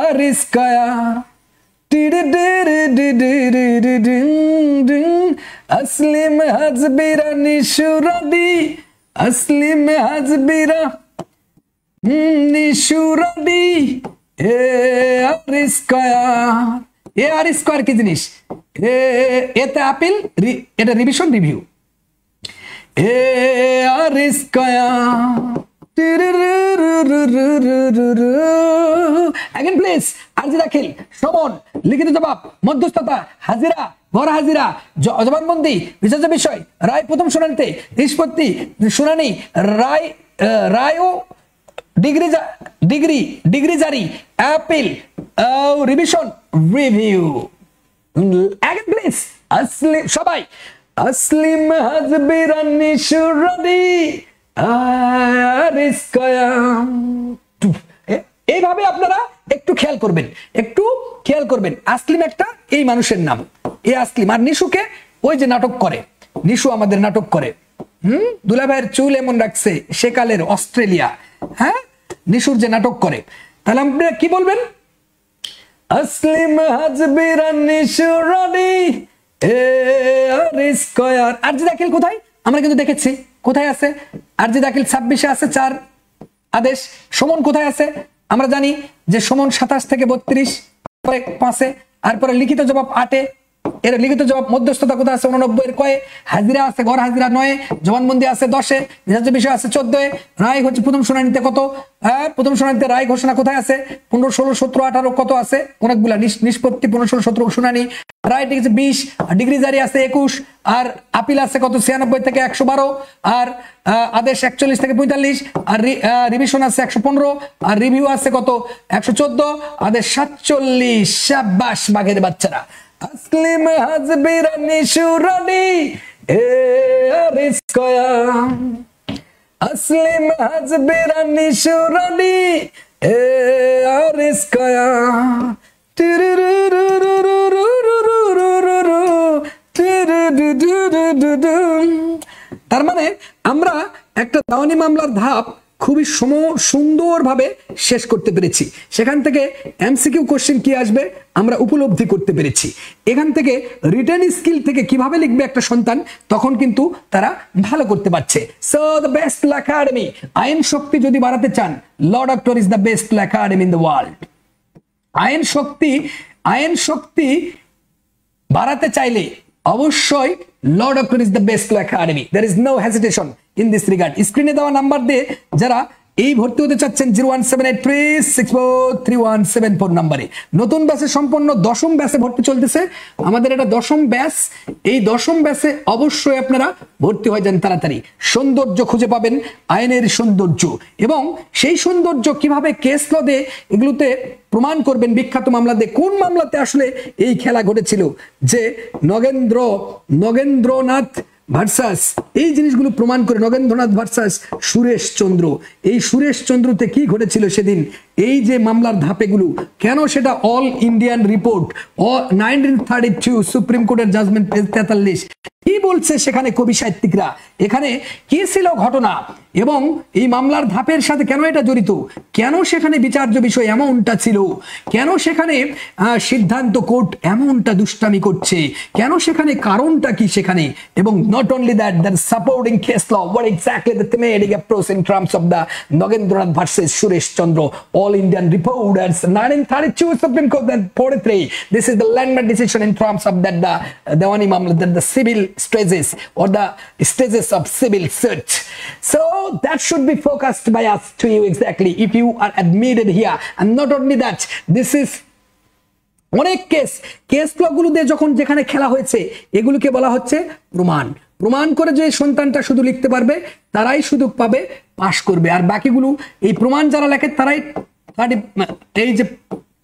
আরিসকায়া আসলি মে হাজবিরা নিশুরডি আসলি মে হাজবিরা নিশুরডি এ আরিসকায়া। এ আর স্কয়ার কি জিনিস? এতে আপিল, এটা রিভিশন রিভিউ। এ আর স্কয়ার अगेन प्लीज अर्जी दाखिल श्रवण लिखित जवाब मध्यस्थता हाजिरा घर हाजिरा जबानबंदी विचार्य विषय राय प्रथम शुनानीते निष्पत्ति शुनानी राय रायो डिग्री डिग्री डिग्री जारी appeal revision review again please असलिम सबाई असलिम हाजबिरा निशुरदी এইভাবে আপনারা একটু খেয়াল করবেন আসলিম একটা এই মানুষের নাম, এই আসলিম। আর নিশুকে ওই যে নাটক করে, নিশু আমাদের নাটক করে, দুলাভাইয়ের চুল এমন রাখছে সেকালের অস্ট্রেলিয়া, হ্যাঁ, নিশুর যে নাটক করে। তাহলে আপনারা কি বলবেন? আসলিম হাজবিরা নিশুরদি এ আরিস কয়ার। আরজি দাখিল কোথায়? আমরা কিন্তু দেখেছি কোথায় আছে আরজি দাখিল 26-এ আছে 4 আদেশ। সমন কোথায় আছে? আমরা জানি যে সমন 27 থেকে 32, পরে 5-এ, আর পরে লিখিত জবাব 8-এ। এর লিখিত জবাব মধ্যস্থতা কোথায় আছে 89 এর কয়ে, হাজিরা আছে ঘর হাজিরা 9-এ, জবানবন্দি আছে 10-এ, বিচার্য বিষয় আছে 14-এ, রায় হচ্ছে প্রথম শুনানিতে কত? প্রথম শুনানিতে রায় ঘোষণা কোথায় আছে? 15, 16, 17, 18 কত আছে? অনেকগুলা। নিষ্পত্তি 15, 16, 17 শুনানি, রায় ঠিক আছে 20, ডিগ্রি জারি আছে 21, আর আপিল আছে কত? 96 থেকে 112, আর আদেশ 41 থেকে 45, আর রিভিশন আছে 115, আর রিভিউ আছে কত? 114, আদেশ 47। শাবাশ বাঘের বাচ্চারা। আসলিম হাজবিরা নিশুরদি এ আরিস কয়া আসলিম হাজবিরা নিশুরদি এ আরিস কয়া। তার মানে আমরা একটা দাওয়ানি মামলার ধাপ খুবই সুন্দরভাবে শেষ করতে পেরেছি। সেখান থেকে এমসিকিউ কোশ্চেন কি আসবে আমরা উপলব্ধি করতে পেরেছি। এখান থেকে রিটেন স্কিল থেকে কিভাবে লিখবে একটা সন্তান, তখন কিন্তু তারা ভালো করতে পারছে। So the best law academy, আইন শক্তি যদি বাড়াতে চান, law doctor is the best law academy in the world. আইন শক্তি বাড়াতে চাইলে অবশ্যই law doctor is the best law academy. There is no hesitation in this regard. স্ক্রিনে দেওয়া নাম্বার দিয়ে যারা এই ভর্তি হতে চাচ্ছেন 01783643174 নাম্বারে। নতুন ব্যাচে সম্পূর্ণ 10ম ব্যাচে ভর্তি চলতেছে আমাদের, এটা 10ম ব্যাচ। এই 10ম ব্যাচে অবশ্যই আপনারা ভর্তি হয়ে যান তাড়াতাড়ি। সৌন্দর্য খুঁজে পাবেন, আইনের সৌন্দর্য, এবং সেই সৌন্দর্য কিভাবে কেস ল দিয়ে এগুলোতে প্রমাণ করবেন। বিখ্যাত মামলা দিয়ে কোন মামলাতে আসলে এই খেলা ঘটেছিল, যে নগেন্দ্রনাথ ভার্সাস, এই জিনিসগুলো প্রমাণ করে, নগেন্দ্রনাথ ভার্সাস সুরেশ চন্দ্র, এই সুরেশ চন্দ্রতে কি ঘটেছিল সেদিন, এই যে মামলার ধাপেগুলো, কেন সেটা অল ইন্ডিয়ান রিপোর্ট 1932 সুপ্রিম কোর্টের জাজমেন্ট পেজ 43 কি বলছে সেখানে কবি সাহিত্যিকরা, এখানে কি ছিল ঘটনা, এবং এই মামলার ধাপের সাথে কেন এটা জড়িত, কেন সেখানে বিচার্য বিষয় এমনটা ছিল, কেন সেখানে সিদ্ধান্ত কোর্ট এমনটা দুষ্টামি করছে, কেন সেখানে কারণটা কি সেখানে, এবং not only that, the supporting case law, what exactly the thematic approach in terms of the Nagendranath versus Suresh Chandra all Indian reporters 1932 Supreme Court and 43. This is the landmark decision in terms of that the Dewani Mamla, that the civil stages or the stages of civil suit. So that should be focused by us to you exactly if you are admitted here. And not only that, this is অনেক case লগুলো দিয়ে যখন যেখানে খেলা হয়েছে এগুলোকে বলা হচ্ছে প্রমাণ করে যে সন্তানটা শুধু লিখতে পারবে তারাই সুযোগ পাবে, পাশ করবে, আর বাকিগুলো এই প্রমাণ যারা লেখে তারাই এই যে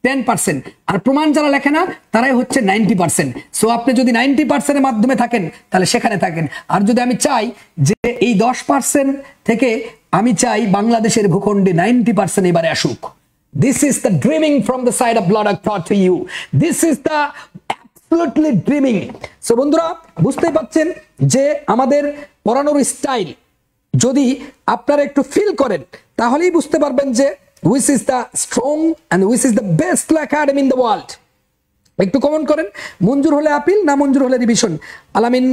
10%, আর প্রমাণ যারা লেখে না তারাই হচ্ছে 90%। সো আপনি যদি 90% এর মাধ্যমে থাকেন তাহলে সেখানে থাকেন। আর যদি আমি চাই যে এই 10% থেকে আমি চাই বাংলাদেশের ভূখণ্ডে 90% এবারে আসুক, this is the dreaming from the side of law doctor to you, this is the absolutely dreaming. So বন্ধুরা বুঝতেই পাচ্ছেন যে আমাদের পড়ানোর স্টাইল যদি আপনারা একটু ফিল করেন তাহলেই বুঝতে পারবেন যে which is the strong and which is the best law academy in the world. একটু কমেন্ট করেন, মঞ্জুর হলে আপিল, না মঞ্জুর হলে রিভিশন। আলামিন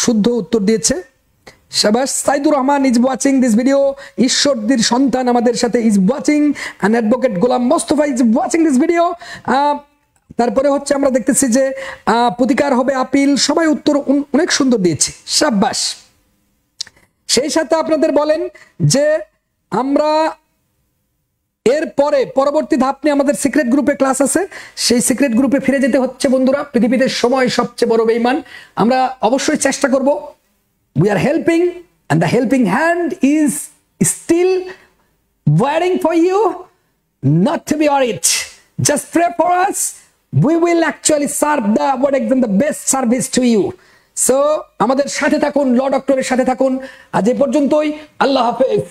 শুদ্ধ উত্তর দিয়েছে, শাবাশ। Saidur Rahman is watching this video, ঈশ্বরদীর সন্তান আমাদের সাথে is watching, and advocate Golam Mostafa is watching this video. তারপরে হচ্ছে আমরা দেখতেছি যে প্রতিকার হবে আপিল, সবাই উত্তর অনেক সুন্দর দিয়েছে, শাবাশ। সেই সাথে আপনাদের বলেন যে আমরা এরপরে পরবর্তী ধাপ নিয়ে আমাদের সিক্রেট গ্রুপে ক্লাস আছে, সেই সিক্রেট গ্রুপে ফিরে যেতে হচ্ছে বন্ধুরা। পৃথিবীতে সময় সবচেয়ে বড় বেঈমান, আমরা অবশ্যই চেষ্টা করব। We are helping and the helping hand is still waiting for you, not to be worried. Just pray for us. We will actually serve the best service to you. So আমাদের সাথে থাকুন, ল ডক্টরের সাথে থাকুন। আজ এ পর্যন্তই, আল্লাহ হাফেজ।